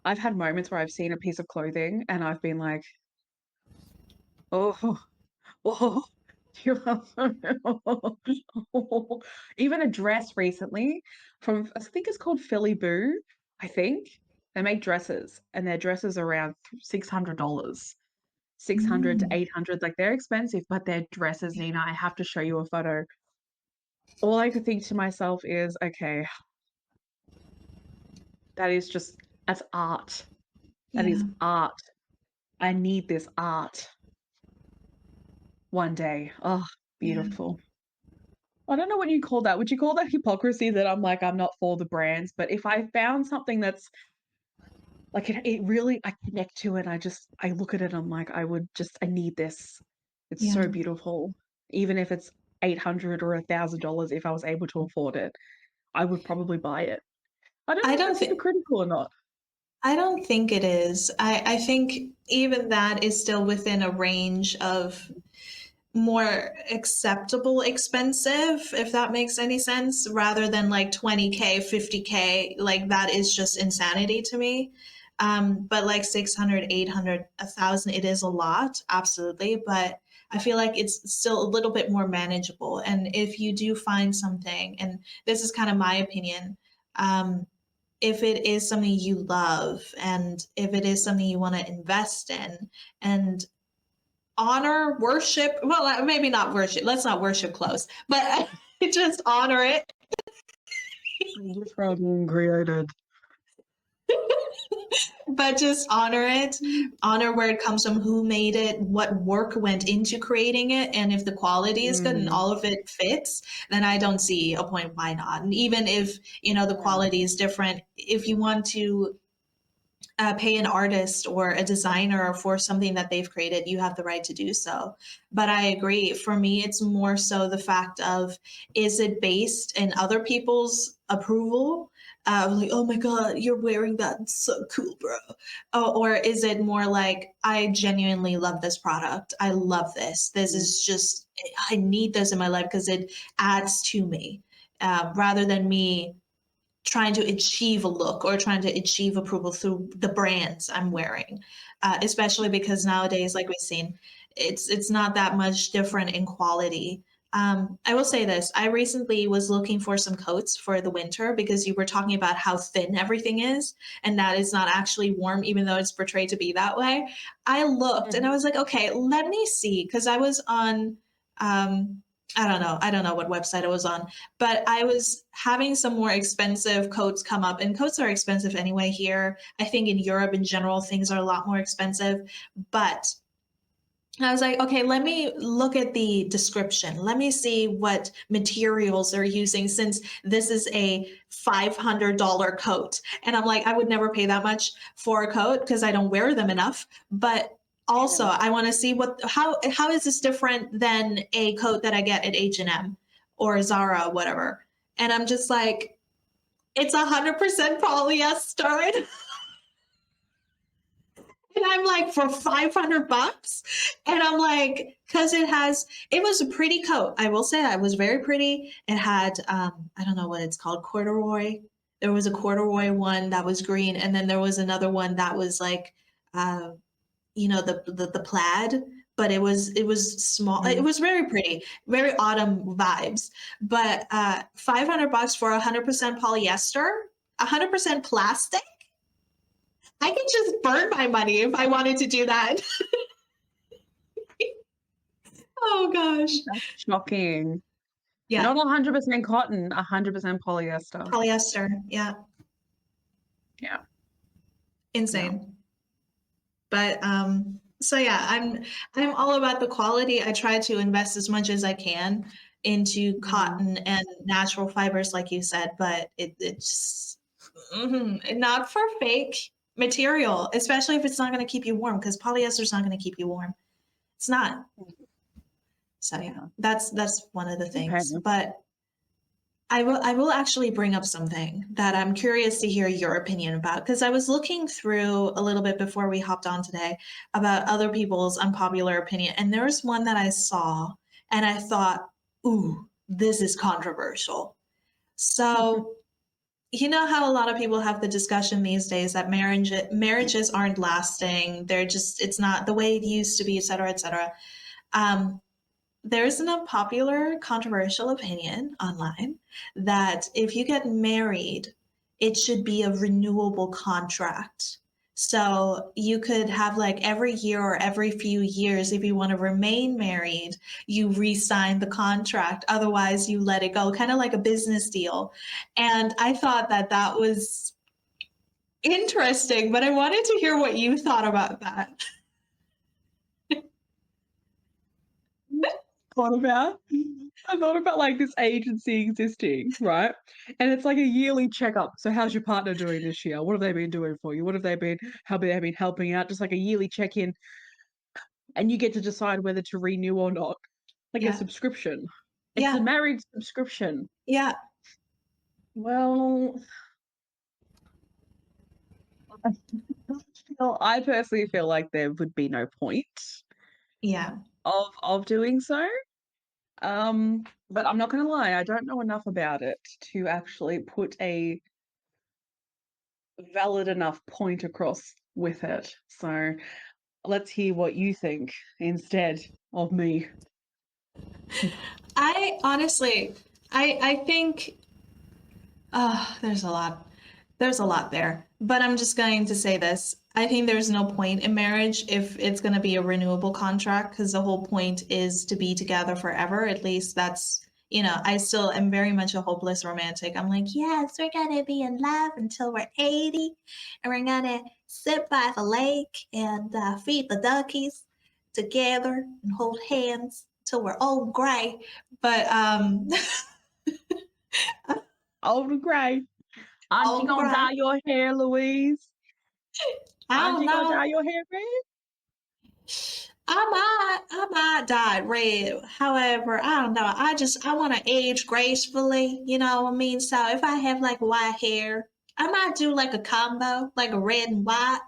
I've had moments where I've seen a piece of clothing and I've been like, oh, oh, even a dress recently from, I think it's called Philly Boo, I think. They make dresses, and their dresses are around $600. 600 to Mm. 800, like they're expensive, but they're dresses, Nina. I have to show you a photo. All I could think to myself is, okay, that's art. That Yeah. is art. I need this art one day. Oh, Yeah. beautiful. I don't know what you call that. Would you call that hypocrisy that I'm like, I'm not for the brands, but if I found something that's like it really, I connect to it. I look at it. I'm like, I need this. It's Yeah. so beautiful. Even if it's $800 or $1,000, if I was able to afford it, I would probably buy it. I don't know I if don't that's think hypocritical or not. I don't think it is. I think even that is still within a range of more acceptable expensive, if that makes any sense, rather than like 20K, 50K. Like that is just insanity to me. But like 600, 800, 1,000, it is a lot, absolutely. But I feel like it's still a little bit more manageable. And if you do find something, and this is kind of my opinion, if it is something you love and if it is something you want to invest in and honor, worship, well, maybe not worship, let's not worship close, but just honor it. You're from created. But just honor it, honor where it comes from, who made it, what work went into creating it, and if the quality is good and Mm, all of it fits, then I don't see a point why not. And even if the yeah. quality is different, if you want to pay an artist or a designer for something that they've created, you have the right to do so. But I agree. For me, it's more so the fact of, is it based in other people's approval? Like, oh my God, you're wearing that. It's so cool, bro. Oh, or is it more like, I genuinely love this product. I love this. This Mm, is just, I need this in my life because it adds to me, rather than me trying to achieve a look or trying to achieve approval through the brands I'm wearing, especially because nowadays, like we've seen, it's not that much different in quality. I will say this: I recently was looking for some coats for the winter because you were talking about how thin everything is, and that is not actually warm, even though it's portrayed to be that way. I looked and I mhm. was like, okay, let me see, because I was on. I don't know what website I was on, but I was having some more expensive coats come up, and coats are expensive anyway here. I think in Europe in general, things are a lot more expensive. But I was like, okay, let me look at the description. Let me see what materials they're using, since this is a $500 coat. And I'm like, I would never pay that much for a coat because I don't wear them enough. But also, Yeah. I want to see how is this different than a coat that I get at H&M or Zara, whatever. And I'm just like, it's 100% polyester. And I'm like, for $500? And I'm like, because it was a pretty coat. I will say that it was very pretty. It had, I don't know what it's called, corduroy. There was a corduroy one that was green. And then there was another one that was like, uh, the plaid, but it was small. It Mm. was very pretty, very autumn vibes. But $500 for 100% polyester, 100% plastic. I could just burn my money if I wanted to do that. Oh gosh. That's shocking. Yeah, Not 100% cotton, 100% polyester. polyester. Yeah, Yeah. Yeah. insane. But so yeah, I'm all about the quality. I try to invest as much as I can into Mm. cotton and natural fibers, like you said, but it's not for fake material, especially if it's not going to keep you warm, because polyester is not going to keep you warm. It's not. So yeah, that's one of the Okay. things. But I will actually bring up something that I'm curious to hear your opinion about, because I was looking through a little bit before we hopped on today about other people's unpopular opinion, and there was one that I saw and I thought, ooh, this is controversial. So you know how a lot of people have the discussion these days that marriages aren't lasting, they're just, it's not the way it used to be, et cetera, et cetera. Um, there's an unpopular, controversial opinion online that if you get married, it should be a renewable contract. So you could have like every year or every few years, if you want to remain married, you re-sign the contract. Otherwise, you let it go, kind of like a business deal. And I thought that that was interesting, but I wanted to hear what you thought about that. Thought about I thought about like this agency existing, right? And it's like a yearly checkup. So how's your partner doing this year? What have they been doing for you? What have they been, how they been helping out? Just like a yearly check-in, and you get to decide whether to renew or not. Like a Yeah. subscription. It's a Yeah. marriage subscription. Yeah. Well, I personally feel like there would be no point Yeah. of doing so. But I'm not gonna lie, I don't know enough about it to actually put a valid enough point across with it. So let's hear what you think instead of me. I honestly, I think, there's a lot. There's a lot there. But I'm just going to say this. I think there's no point in marriage if it's going to be a renewable contract, because the whole point is to be together forever. At least that's, I still am very much a hopeless romantic. I'm like, yes, we're going to be in love until we're 80, and we're going to sit by the lake and feed the duckies together and hold hands till we're old gray. But Old and grey. Aren't you old gonna gray. dye your hair, Louise? I Aren't don't you gonna dye know. your hair red? I might dye it red. However, I don't know. I want to age gracefully. You know what I mean? So if I have like white hair, I might do like a combo, like a red and white,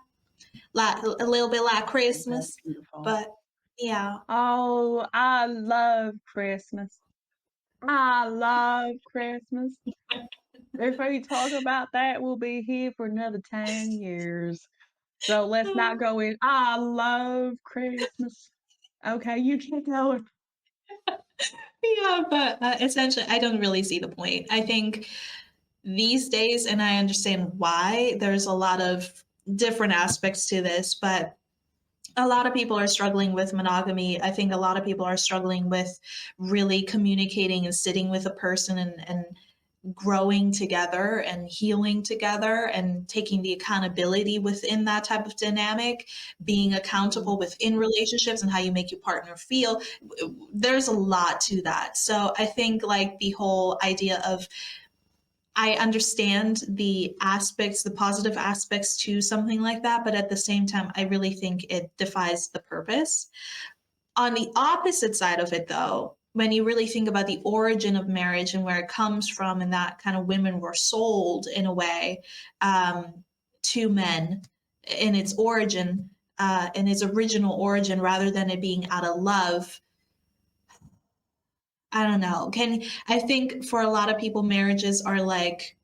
like a little bit like Oh, Christmas. beautiful. But yeah, Oh, I love Christmas. I love Christmas. If we talk about that, we'll be here for another 10 years. So let's not go in. I love Christmas. Okay, you keep going. yeah. But essentially, I don't really see the point. I think these days, and I understand why, there's a lot of different aspects to this, but a lot of people are struggling with monogamy. I think a lot of people are struggling with really communicating and sitting with a person and growing together and healing together and taking the accountability within that type of dynamic, being accountable within relationships and how you make your partner feel. There's a lot to that. So I think like the whole idea of, I understand the aspects, the positive aspects to something like that, but at the same time, I really think it defies the purpose. On the opposite side of it, though, when you really think about the origin of marriage and where it comes from, and that kind of women were sold in a way to men in its origin, in its original origin, rather than it being out of love. I don't know. I think for a lot of people, marriages are like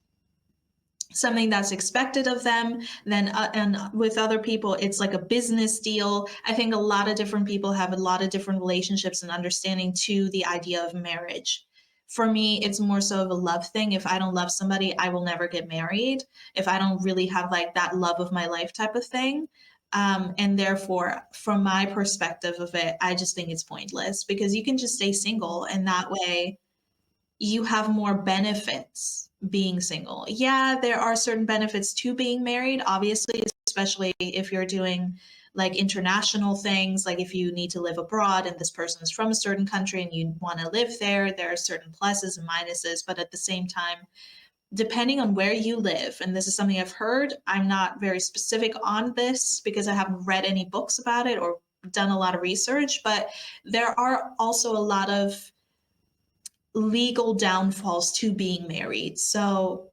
something that's expected of them. Then and with other people it's like a business deal. I think a lot of different people have a lot of different relationships and understanding to the idea of marriage. For me, it's more so of a love thing. If I don't love somebody, I will never get married. If I don't really have like that love of my life type of thing, and therefore from my perspective of it, I just think it's pointless, because you can just stay single and that way you have more benefits being single. Yeah, there are certain benefits to being married, obviously, especially if you're doing like international things, like if you need to live abroad and this person is from a certain country and you want to live there, there are certain pluses and minuses. But at the same time, depending on where you live, and this is something I've heard, I'm not very specific on this because I haven't read any books about it or done a lot of research, but there are also a lot of legal downfalls to being married. So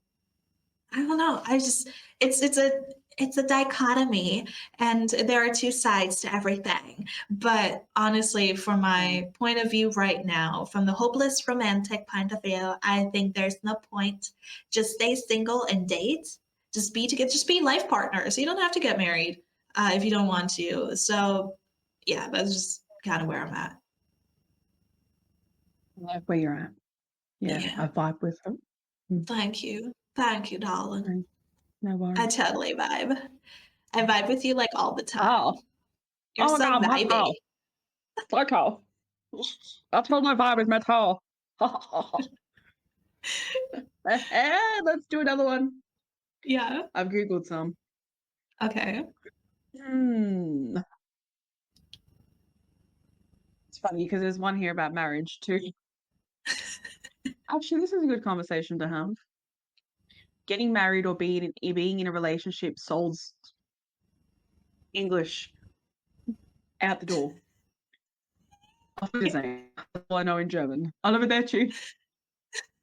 I don't know. I just it's a dichotomy, and there are two sides to everything. But honestly, from my point of view right now, from the hopeless romantic point of view, I think there's no point. Just stay single and date. Just be life partners. You don't have to get married if you don't want to. So yeah, that's just kind of where I'm at. I like where you're at. Yeah, Yeah. I vibe with them. Thank you. Thank you, darling. No worries. I totally vibe. I vibe with you like all the time. Oh, You're so no, vibey. metal. Psycho. I told my vibe is metal. Let's do another one. Yeah. I've Googled some. Okay. It's funny because there's one here about marriage too. Actually, this is a good conversation to have. Getting married or being in a relationship solves English out the door. Auf Wiedersehen. That's all I know in German. Arrivederci.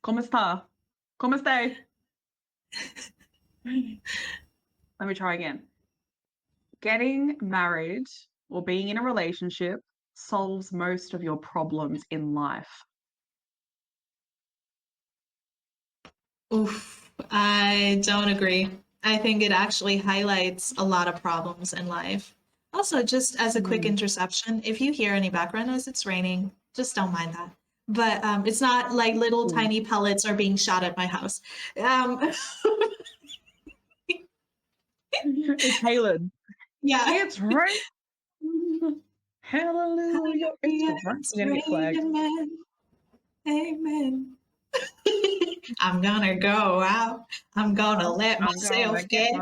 Come sta? Come stai? Let me try again. Getting married or being in a relationship solves most of your problems in life. Oof. I don't agree. I think it actually highlights a lot of problems in life. Also, just as a quick interception, if you hear any background noise, it's raining. Just don't mind that. But it's not like little tiny pellets are being shot at my house. It's Halen. Yeah. It's raining. Hallelujah. It's raining. Flag. Amen. Amen. I'm gonna go out. I'm gonna let myself get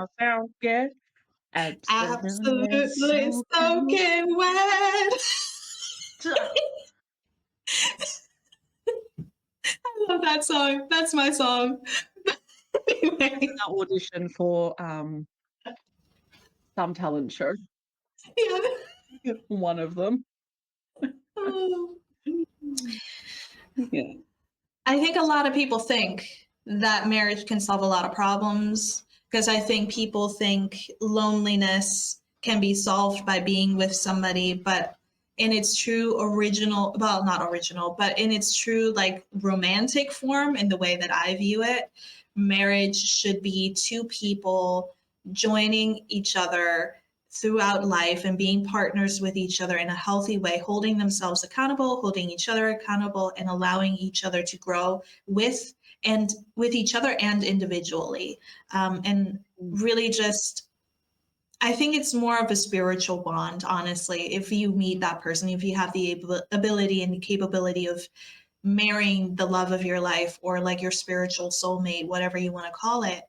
absolutely soaking wet. I love that song. That's my song. Anyway. Audition for some talent show. Yeah. One of them. Oh. Yeah. I think a lot of people think that marriage can solve a lot of problems because I think people think loneliness can be solved by being with somebody, but in its true original, well, not original, but in its true like romantic form, in the way that I view it, marriage should be two people joining each other throughout life and being partners with each other in a healthy way, holding themselves accountable, holding each other accountable, and allowing each other to grow with each other and individually. And really just, I think it's more of a spiritual bond, honestly. If you meet that person, if you have the ability and the capability of marrying the love of your life or like your spiritual soulmate, whatever you want to call it.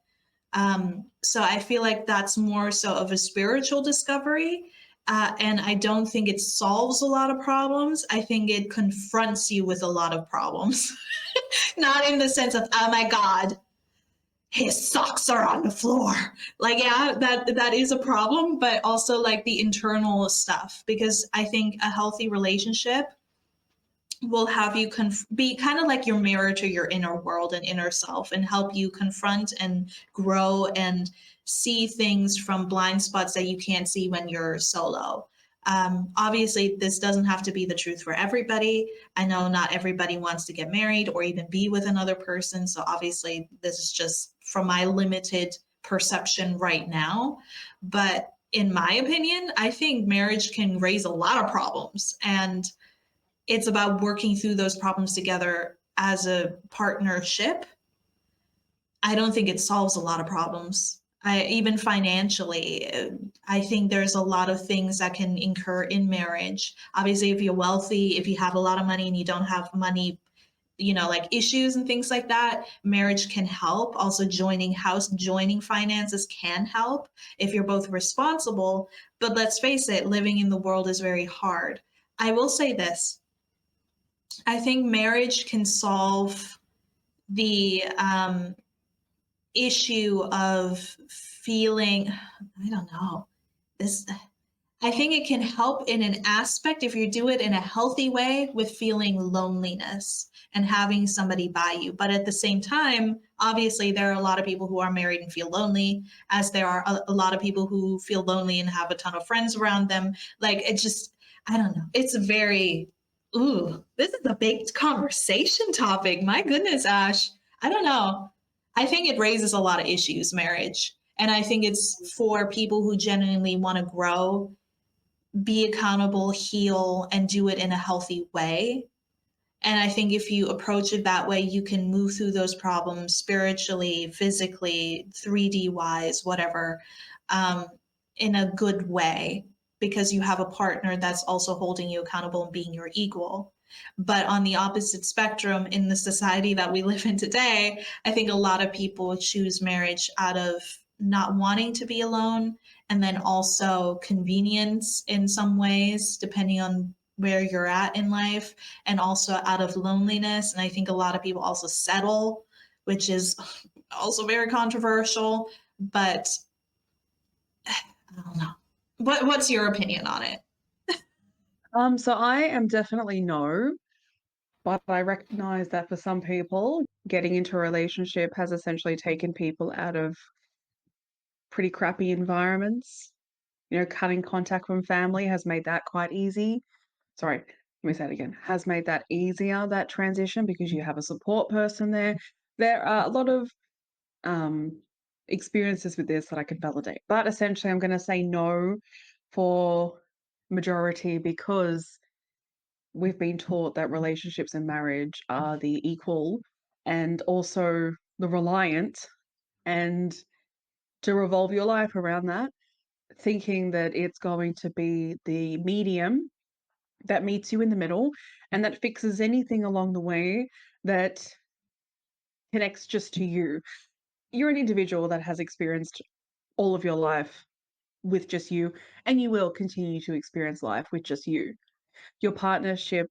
So I feel like that's more so of a spiritual discovery. And I don't think it solves a lot of problems. I think it confronts you with a lot of problems. Not in the sense of, oh my God, his socks are on the floor. Like, yeah, that is a problem, but also like the internal stuff. Because I think a healthy relationship will have you be kind of like your mirror to your inner world and inner self and help you confront and grow and see things from blind spots that you can't see when you're solo. Obviously, this doesn't have to be the truth for everybody. I know not everybody wants to get married or even be with another person. So obviously, this is just from my limited perception right now. But in my opinion, I think marriage can raise a lot of problems, and it's about working through those problems together as a partnership. I don't think it solves a lot of problems. Even financially, I think there's a lot of things that can incur in marriage. Obviously, if you're wealthy, if you have a lot of money and you don't have money, like issues and things like that, marriage can help. Also, joining finances can help if you're both responsible. But let's face it, living in the world is very hard. I will say this. I think marriage can solve the issue of feeling, I don't know, this, I think it can help in an aspect if you do it in a healthy way with feeling loneliness and having somebody by you. But at the same time, obviously, there are a lot of people who are married and feel lonely, as there are a lot of people who feel lonely and have a ton of friends around them. Like, it just, I don't know. It's very, ooh, this is a big conversation topic. My goodness, Ash. I don't know. I think it raises a lot of issues, marriage. And I think it's for people who genuinely want to grow, be accountable, heal, and do it in a healthy way. And I think if you approach it that way, you can move through those problems spiritually, physically, 3D wise, whatever, um, in a good way, because you have a partner that's also holding you accountable and being your equal. But on the opposite spectrum, in the society that we live in today, I think a lot of people choose marriage out of not wanting to be alone, and then also convenience in some ways, depending on where you're at in life, and also out of loneliness. And I think a lot of people also settle, which is also very controversial. But I don't know. What's your opinion on it? So I am definitely no, but I recognize that for some people, getting into a relationship has essentially taken people out of pretty crappy environments. You know, cutting contact from family has made that quite easy. Sorry, let me say it again. Has made that easier, that transition, because you have a support person there. There are a lot of experiences with this that I can validate. But essentially, I'm going to say no for majority because we've been taught that relationships and marriage are the equal and also the reliant, and to revolve your life around that, thinking that it's going to be the medium that meets you in the middle and that fixes anything along the way that connects just to you. You're an individual that has experienced all of your life with just you, and you will continue to experience life with just you. Your partnership,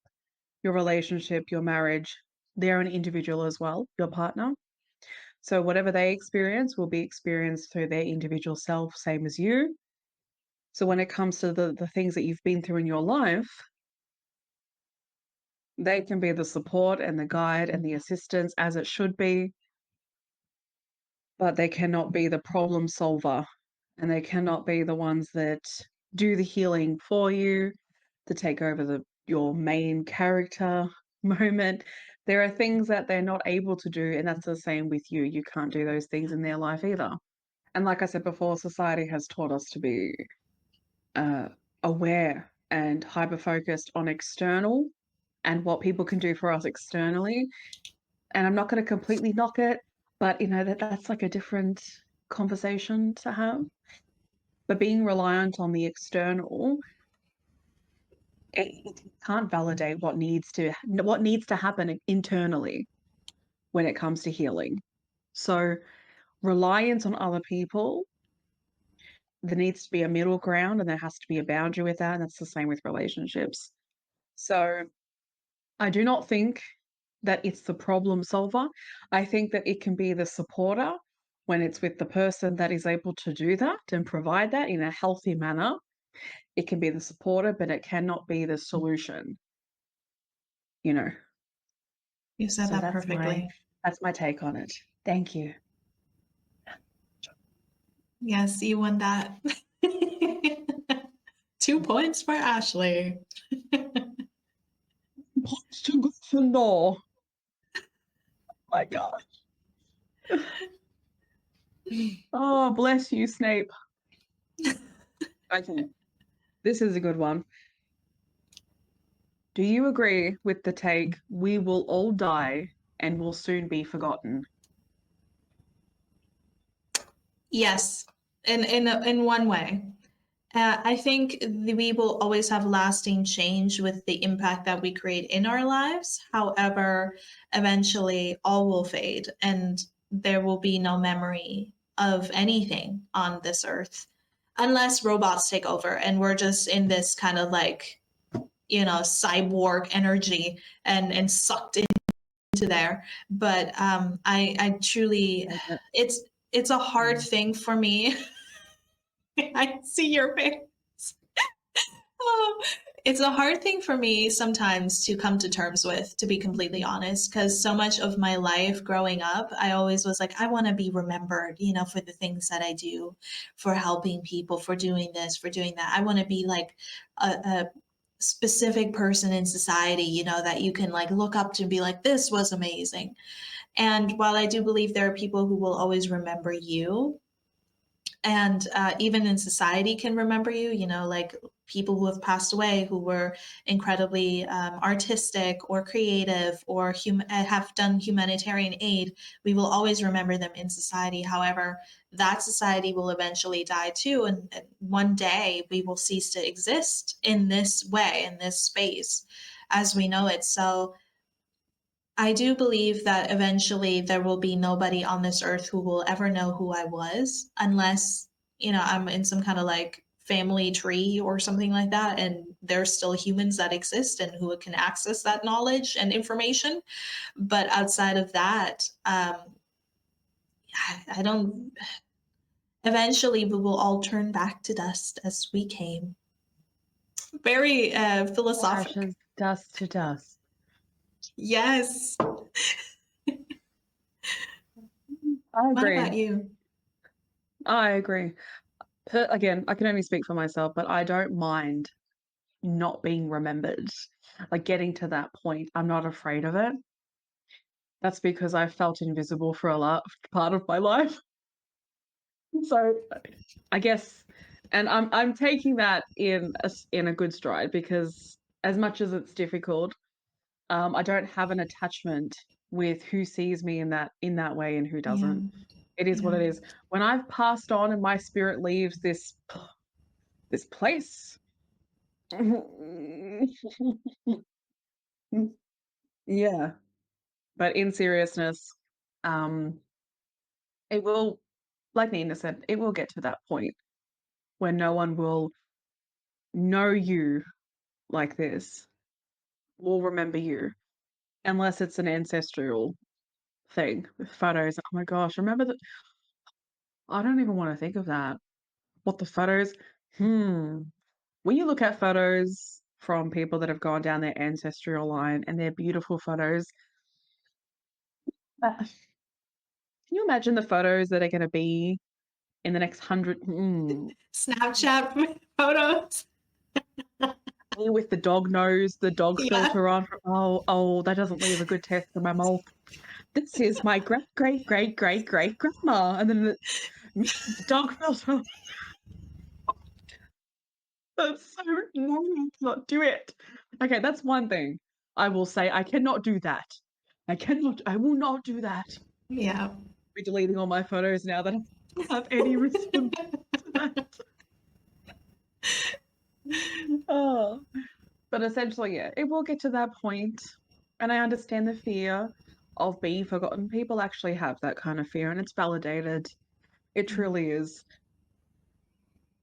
your relationship, your marriage, they're an individual as well, your partner. So whatever they experience will be experienced through their individual self, same as you. So when it comes to the things that you've been through in your life, they can be the support and the guide and the assistance as it should be, but they cannot be the problem solver, and they cannot be the ones that do the healing for you, to take over your main character moment. There are things that they're not able to do, and that's the same with you. You can't do those things in their life either. And like I said before, society has taught us to be uh, aware and hyper focused on external and what people can do for us externally. And I'm not going to completely knock it, but you know that's like a different conversation to have. But being reliant on the external, it can't validate what needs to happen internally when it comes to healing. So reliance on other people, there needs to be a middle ground, and there has to be a boundary with that, and that's the same with relationships. So I do not think that it's the problem solver. I think that it can be the supporter when it's with the person that is able to do that and provide that in a healthy manner. It can be the supporter, but it cannot be the solution, you know. You said So that perfectly. that's my take on it. Thank you. Yes, you won that. 2 points for Ashley. Points to Gryffindor. My gosh. Oh, bless you, Snape. Okay. This is a good one. Do you agree with the take, we will all die and will soon be forgotten? Yes, in one way. I think we will always have lasting change with the impact that we create in our lives. However, eventually all will fade and there will be no memory of anything on this earth unless robots take over and we're just in this kind of like, cyborg energy and sucked into there. But I truly, it's a hard thing for me. I see your face. Oh, it's a hard thing for me sometimes to come to terms with, to be completely honest, because so much of my life growing up, I always was like, I want to be remembered, for the things that I do, for helping people, for doing this, for doing that. I want to be like a specific person in society, that you can like look up to and be like, this was amazing. And while I do believe there are people who will always remember you, and even in society can remember you, like people who have passed away who were incredibly artistic or creative or have done humanitarian aid, we will always remember them in society. However, that society will eventually die too, and one day we will cease to exist in this way, in this space as we know it. So I do believe that eventually there will be nobody on this earth who will ever know who I was unless, I'm in some kind of like family tree or something like that. And there's still humans that exist and who can access that knowledge and information. But outside of that, I don't, eventually we will all turn back to dust as we came. Very philosophic. Ashes, dust to dust. Yes. I What agree. about you? I agree. Again, I can only speak for myself, but I don't mind not being remembered. Like getting to that point, I'm not afraid of it. That's because I felt invisible for a large part of my life. So I guess, and I'm taking that in a good stride because as much as it's difficult, I don't have an attachment with who sees me in that way and who Yeah. doesn't. It is what Yeah. it is. When I've passed on and my spirit leaves this place. Yeah. But in seriousness, um, it will, like Nina said, it will get to that point where no one will know you like this, will remember you, unless it's an ancestral thing with photos. Oh my gosh, remember that? I don't even want to think of that. What the photos? When you look at photos from people that have gone down their ancestral line and they're beautiful photos, can you imagine the photos that are going to be in the next 100? Snapchat photos. Me with the dog nose, the dog Yeah. filter on. Oh, that doesn't leave a good taste in my mouth. This is my great, great, great, great, great grandma. And then the dog filter. That's so no, not do it. Okay, that's one thing I will say. I cannot do that. I will not do that. Yeah. Be deleting all my photos now that I don't have any response to that. Oh. But essentially, yeah, it will get to that point, and I understand the fear of being forgotten. People actually have that kind of fear, and it's validated. It truly is.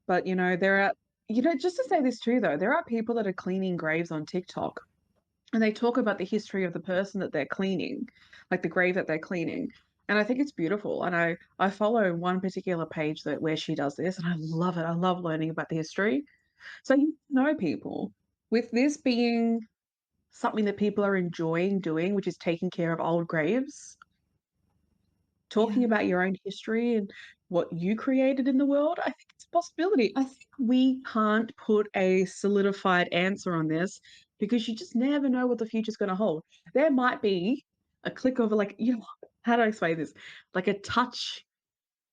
But there are, just to say this too, though, there are people that are cleaning graves on TikTok, and they talk about the history of the person that they're cleaning, like the grave that they're cleaning. And I think it's beautiful. And I follow one particular page where she does this, and I love it. I love learning about the history. So people with this being something that people are enjoying doing, which is taking care of old graves, talking Yeah. about your own history and what you created in the world, I think it's a possibility. I think we can't put a solidified answer on this because you just never know what the future's going to hold. There might be a click of like, how do I explain this? Like a touch.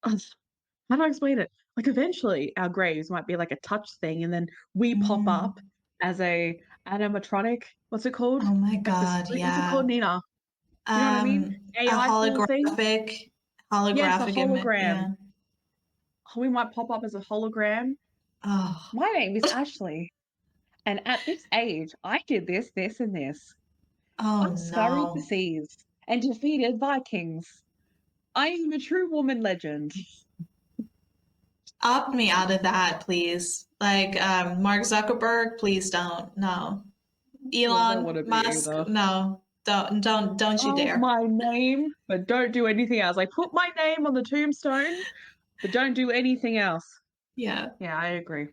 How do I explain it? Like eventually our graves might be like a touch thing and then we pop Mm. up as a animatronic. What's it called? Oh my Like the God. what's it called, Yeah. Nina? You know what I mean? A AI full thing. holographic, Yes, a image. hologram. Yeah. We might pop up as a hologram. Oh. My name is Ashley, and at this age, I did this, this, and this. Oh I scurried the no. seas and defeated Vikings. I am a true woman legend. Opt me out of that, please. Like, Mark Zuckerberg, please don't. No. Yeah, I don't Elon want to be Musk, either. no. Don't you Oh, dare. my name, but don't do anything else. Like put my name on the tombstone, but don't do anything else. Yeah. Yeah, I agree.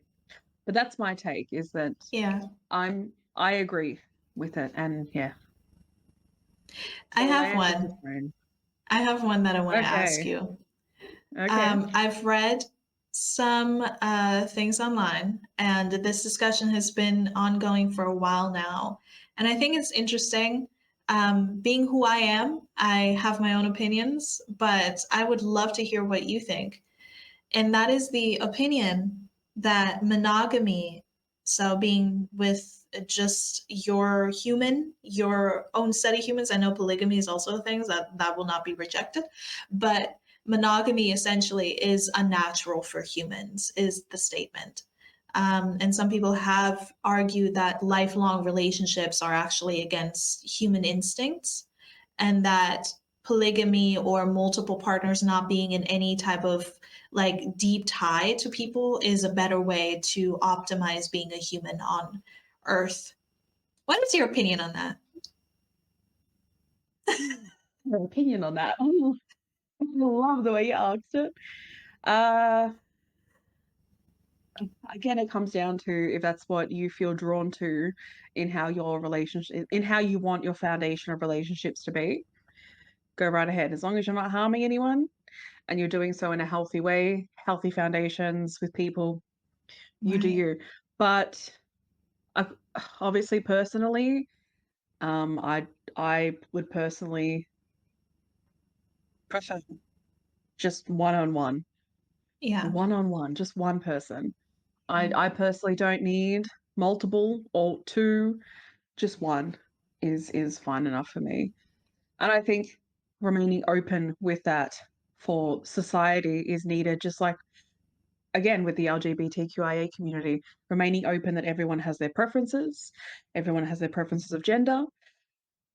But that's my take, is that Yeah. I agree with it. And yeah, I the have land is the one. throne. I have one that I want to ask Okay. you. Okay. I've read some things online, and this discussion has been ongoing for a while now. And I think it's interesting. Being who I am, I have my own opinions, but I would love to hear what you think. And that is the opinion that monogamy, so being with just your human, your own set of humans. I know polygamy is also a thing that will not be rejected, but monogamy essentially is unnatural for humans, is the statement. And some people have argued that lifelong relationships are actually against human instincts, and that polygamy or multiple partners not being in any type of like deep tie to people is a better way to optimize being a human on earth. What is your opinion on that? Your opinion on that. Oh, I love the way you asked it. Uh, Again, it comes down to if that's what you feel drawn to in how your relationship, in how you want your foundation of relationships to be. Go right ahead. As long as you're not harming anyone and you're doing so in a healthy way, healthy foundations with people, you do Right. you. But uh, obviously, personally, I would personally prefer just Yeah. one on one, just one person. Yeah. I personally don't need multiple or two. Just one is fine enough for me. And I think remaining open with that for society is needed, just like again with the LGBTQIA community, remaining open that everyone has their preferences of gender,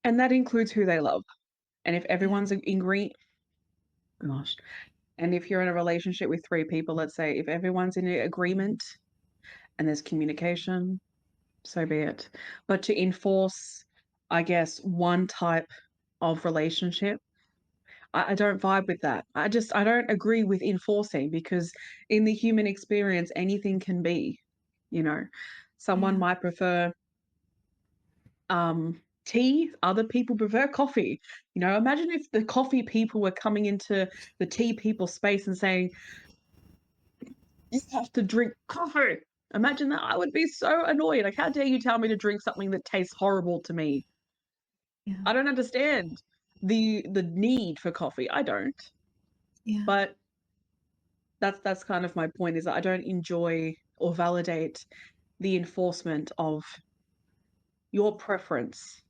and that includes who they love. And if Yeah. everyone's in green, gosh, and if you're in a relationship with three people, let's say, if everyone's in agreement and there's communication, so be it. But to enforce, I guess, one type of relationship, I don't vibe with that. I don't agree with enforcing, because in the human experience, anything can be, you know. Someone Yeah. might prefer tea, other people prefer coffee. You know, imagine if the coffee people were coming into the tea people space and saying, you have to drink coffee. Imagine that. I would be so annoyed. Like, how dare you tell me to drink something that tastes horrible to me? Yeah. I don't understand the need for coffee. I don't. Yeah. But that's kind of my point, is that I don't enjoy or validate the enforcement of your preference.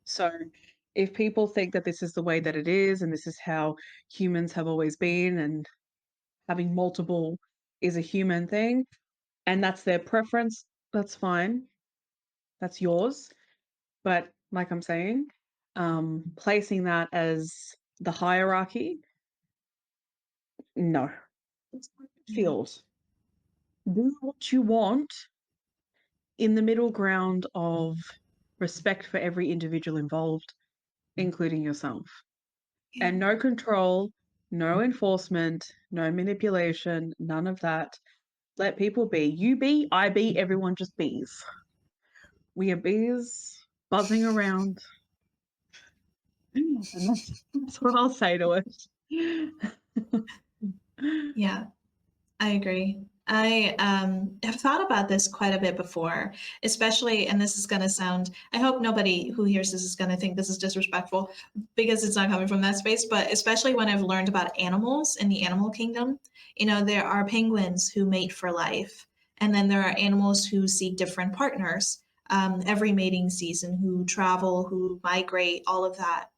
So if people think that this is the way that it is and this is how humans have always been, and having multiple is a human thing and that's their preference, that's fine. That's yours. But like I'm saying, placing that as the hierarchy, no. It's how it Yeah. feels. Do what you want in the middle ground of respect for every individual involved, including yourself. Yeah. And no control, no enforcement, no manipulation, none of that. Let people be. You be, I be, everyone just bees. We are bees buzzing around. And that's what I'll say to it. Yeah. I agree. I have thought about this quite a bit before, especially, and this is going to sound, I hope nobody who hears this is going to think this is disrespectful because it's not coming from that space, but especially when I've learned about animals in the animal kingdom, you know, there are penguins who mate for life, and then there are animals who seek different partners every mating season, who travel, who migrate, all of that.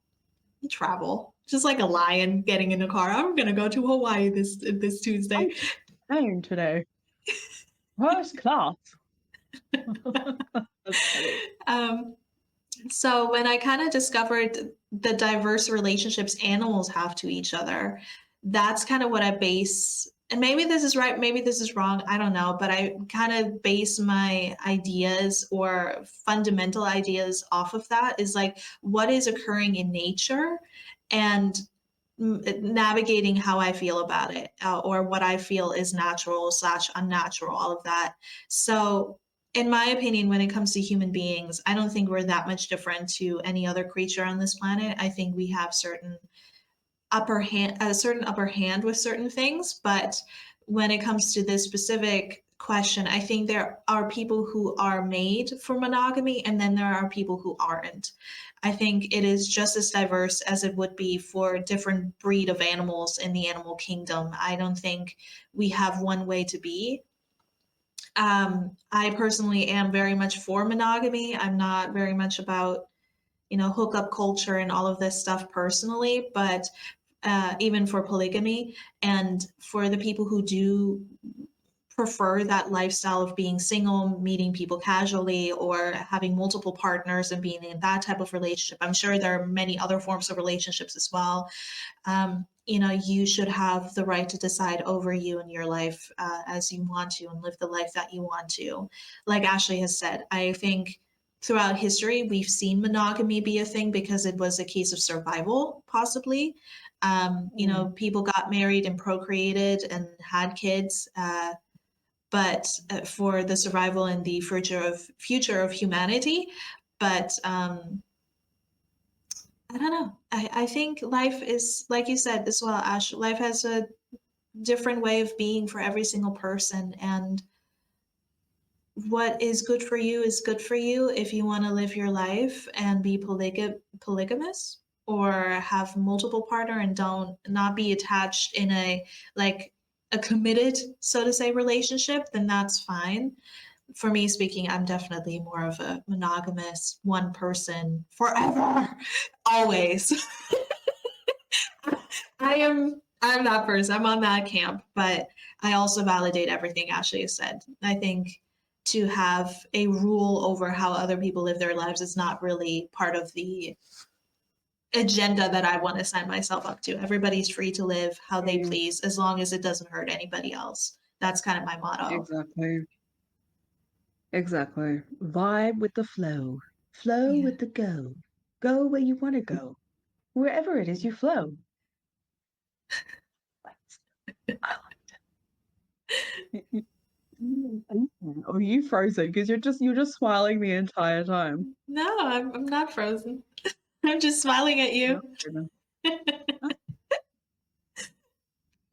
Travel. Just like a lion getting in a car. I'm gonna go to Hawaii this Tuesday. I'm tired today. First class. That's funny. um, so when I kind of discovered the diverse relationships animals have to each other, that's kind of what I base. And maybe this is right, maybe this is wrong. I don't know, but I kind of base my ideas or fundamental ideas off of that. Is like what is occurring in nature, and navigating how I feel about it, or what I feel is natural slash unnatural, all of that. So, in my opinion, when it comes to human beings, I don't think we're that much different to any other creature on this planet. I think we have a certain upper hand with certain things, but when it comes to this specific question, I think there are people who are made for monogamy, and then there are people who aren't. I think it is just as diverse as it would be for different breed of animals in the animal kingdom. I don't think we have one way to be. I personally am very much for monogamy. I'm not very much about, hookup culture and all of this stuff personally, but even for polygamy, and for the people who do prefer that lifestyle of being single, meeting people casually, or having multiple partners and being in that type of relationship. I'm sure there are many other forms of relationships as well. You should have the right to decide over you and your life as you want to, and live the life that you want to. Like Ashley has said, I think throughout history, we've seen monogamy be a thing because it was a case of survival, possibly. People got married and procreated and had kids. But for the survival and the future of humanity. But I don't know. I think life is, like you said as well, Ash. Life has a different way of being for every single person, and what is good for you is good for you. If you want to live your life and be polygamous, or have multiple partner and don't not be attached in a committed, so to say, relationship, then that's fine. For me speaking, I'm definitely more of a monogamous, one person forever, always. I'm that person. I'm on that camp, but I also validate everything Ashley has said. I think to have a rule over how other people live their lives is not really part of the agenda that I want to sign myself up to. Everybody's free to live how they please, as long as it doesn't hurt anybody else. That's kind of my motto. Exactly. Vibe with the flow. Flow with the go. Go where you want to go. Wherever it is you flow. I liked it. Are you frozen? Because you're just smiling the entire time. No, I'm not frozen. I'm just smiling at you.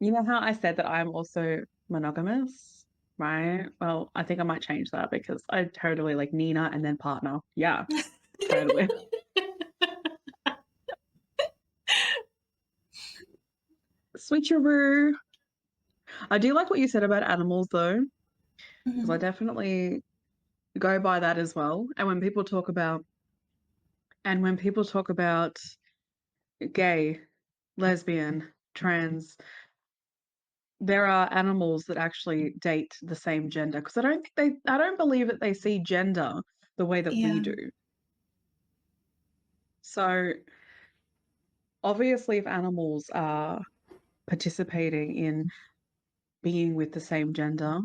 You know how I said that I'm also monogamous, right? Well, I think I might change that because I totally like Nina and then partner. Yeah, totally. Switcheroo. I do like what you said about animals though, because I definitely go by that as well. And when people talk about gay, lesbian, trans, there are animals that actually date the same gender, because I don't believe that they see gender the way that we do. So obviously if animals are participating in being with the same gender,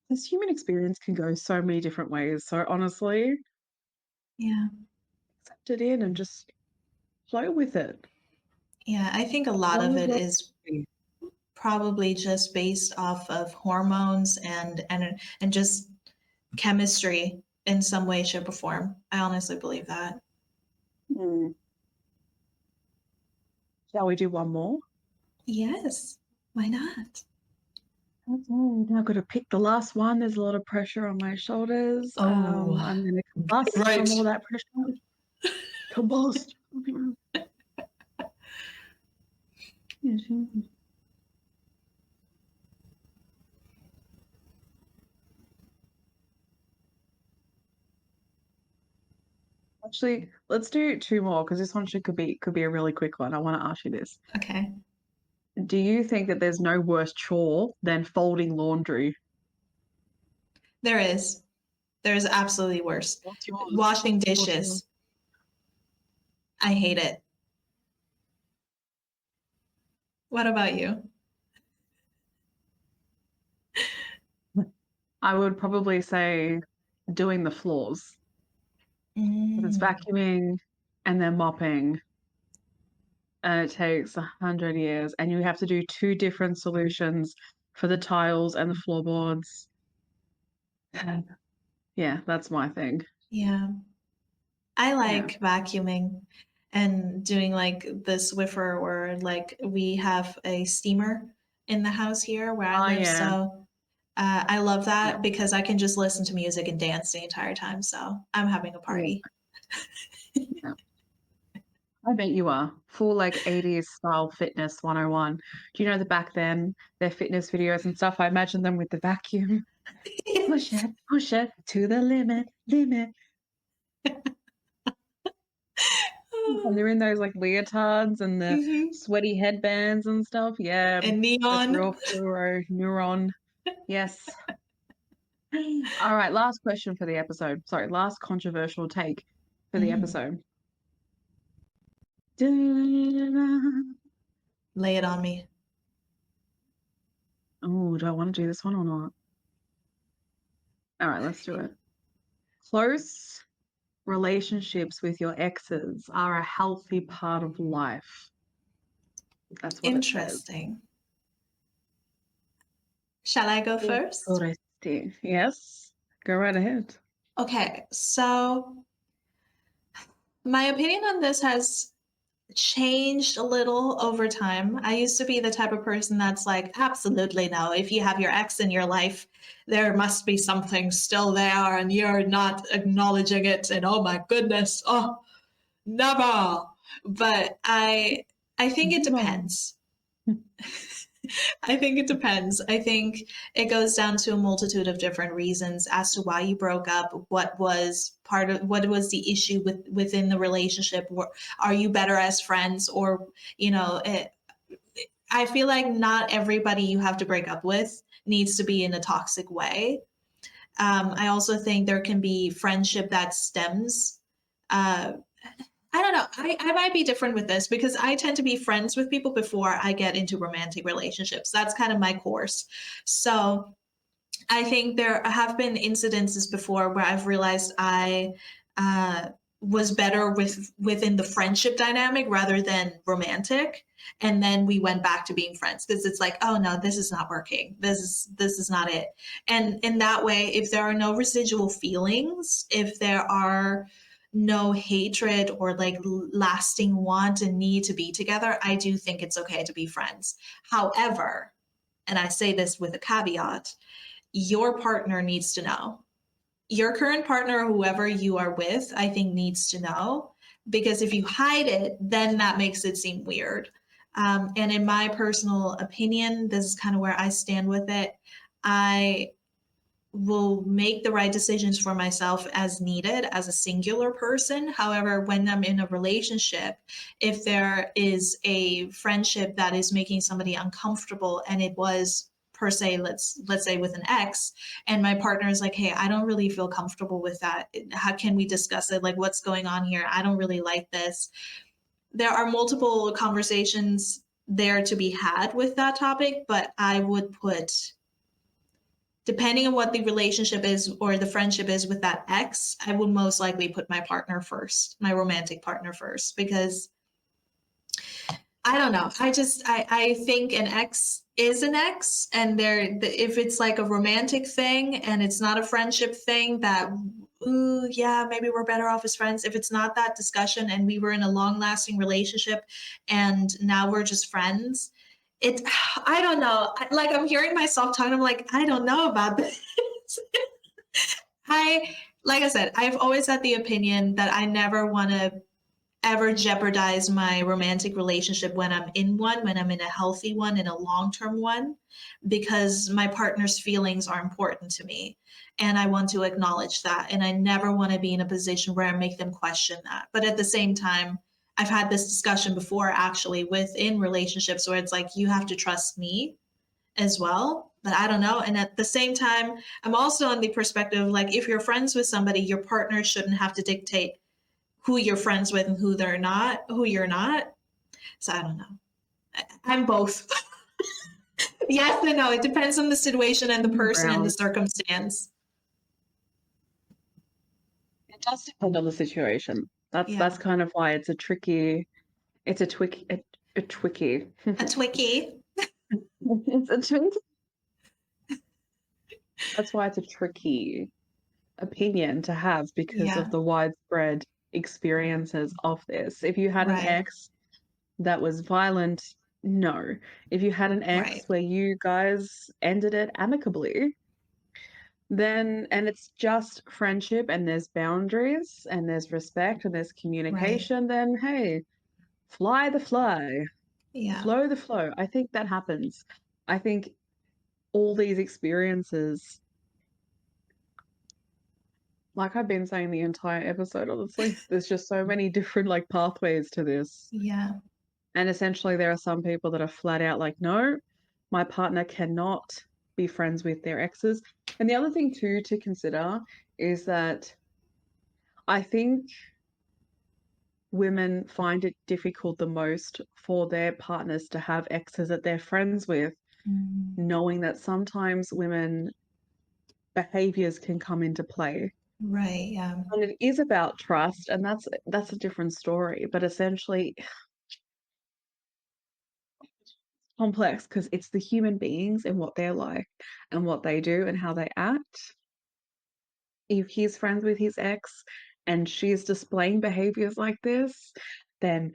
this human experience can go so many different ways. So honestly, accept it in and just flow with it. Yeah, I think a lot of it is probably just based off of hormones and just chemistry in some way, shape, or form. I honestly believe that. Shall we do one more? Yes, why not? Okay, now I've got to pick the last one. There's a lot of pressure on my shoulders. Oh, I'm going to combust from all that pressure. Combust. Actually, let's do two more because this one could be a really quick one. I want to ask you this. Okay. Do you think that there's no worse chore than folding laundry? There is. There's absolutely worse. What's yours? Washing dishes. I hate it. What about you? I would probably say doing the floors. It's vacuuming and then mopping. and it takes 100 years, and you have to do 2 different solutions for the tiles and the floorboards. Yeah, that's my thing. Yeah. I Yeah. like vacuuming and doing like the Swiffer, or like we have a steamer in the house here where I Oh, live. yeah. So I love Yeah. that because I can just listen to music and dance the entire time. So I'm having a Yeah. party. Yeah. I bet you are. Full, like, 80s style fitness 101. Do you know that back then, their fitness videos and stuff, I imagine them with the vacuum. Push it to the limit, limit. And they're in those, like, leotards and the Mhm. sweaty headbands and stuff. Yeah, And that's neon. real fluoro neuron. Yes. All right, last question for the episode. Sorry, last controversial take for the episode. Lay it on me. Oh, do I want to do this one or not? All right, let's do it. Close relationships with your exes are a healthy part of life. That's what it says. Interesting. Shall I go first? Interesting. Yes, go right ahead. Okay, so my opinion on this has changed a little over time. I used to be the type of person that's like, absolutely no. If you have your ex in your life, there must be something still there and you're not acknowledging it. And oh my goodness, oh, never. But I think it depends. I think it depends. I think it goes down to a multitude of different reasons as to why you broke up, what was the issue within the relationship. Are you better as friends, or I feel like not everybody you have to break up with needs to be in a toxic way. I also think there can be friendship that stems. Uh, I don't know. I might be different with this because I tend to be friends with people before I get into romantic relationships. That's kind of my course. So I think there have been incidences before where I've realized I was better within the friendship dynamic rather than romantic. And then we went back to being friends because it's like, oh no, this is not working. This is not it. And in that way, if there are no residual feelings, if there are no hatred or like lasting want and need to be together, I do think it's okay to be friends. However, and I say this with a caveat, your partner needs to know. Your current partner, whoever you are with, I think needs to know, because if you hide it, then that makes it seem weird. And in my personal opinion, this is kind of where I stand with it. I will make the right decisions for myself as needed as a singular person. However, when I'm in a relationship, if there is a friendship that is making somebody uncomfortable, and it was per se, let's say with an ex, and my partner is like, hey, I don't really feel comfortable with that. How can we discuss it? Like, what's going on here? I don't really like this. There are multiple conversations there to be had with that topic, but I would put, depending on what the relationship is or the friendship is with that ex, I would most likely put my partner first, my romantic partner first, because I don't know. I think an ex is an ex, and if it's like a romantic thing and it's not a friendship thing, that ooh yeah, maybe we're better off as friends. If it's not that discussion and we were in a long lasting relationship and now we're just friends, it I don't know. Like, I'm hearing myself talking, I'm like, I don't know about this. I Like I said, I've always had the opinion that I never want to ever jeopardize my romantic relationship when I'm in one, when I'm in a healthy one, in a long-term one, because my partner's feelings are important to me. And I want to acknowledge that. And I never want to be in a position where I make them question that. But at the same time, I've had this discussion before actually within relationships where it's like, you have to trust me as well. But I don't know. And at the same time, I'm also on the perspective of like, if you're friends with somebody, your partner shouldn't have to dictate who you're friends with and who you're not. So I don't know. I'm both. Yes and no. It depends on the situation and the person and the Brown. circumstance. It does depend on the situation. That's Yeah. kind of why it's It's a twicky. A twicky. A Twickie. It's a tricky. That's why it's a tricky opinion to have because Yeah. of the widespread experiences of this. If you had an Right. ex that was violent, no. If you had an ex Right. where you guys ended it amicably, then, and it's just friendship and there's boundaries and there's respect and there's Right. communication, then hey, fly the fly, Yeah. flow the flow. I think that happens. I think all these experiences, like I've been saying the entire episode, honestly, there's just so many different like pathways to this. Yeah. And essentially, there are some people that are flat out like, no, my partner cannot be friends with their exes. And the other thing, too, to consider is that I think women find it difficult the most for their partners to have exes that they're friends with, Mm. knowing that sometimes women behaviors can come into play. Right. Yeah. And it is about trust, and that's a different story. But essentially, complex because it's the human beings and what they're like and what they do and how they act. If he's friends with his ex and she's displaying behaviors like this, then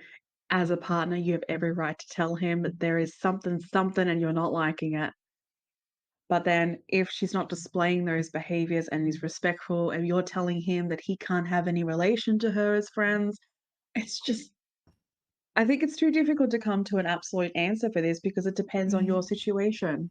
as a partner, you have every right to tell him that there is something, something, and you're not liking it. But then if she's not displaying those behaviors and is respectful, and you're telling him that he can't have any relation to her as friends, it's just, I think it's too difficult to come to an absolute answer for this because it depends on Right. your situation.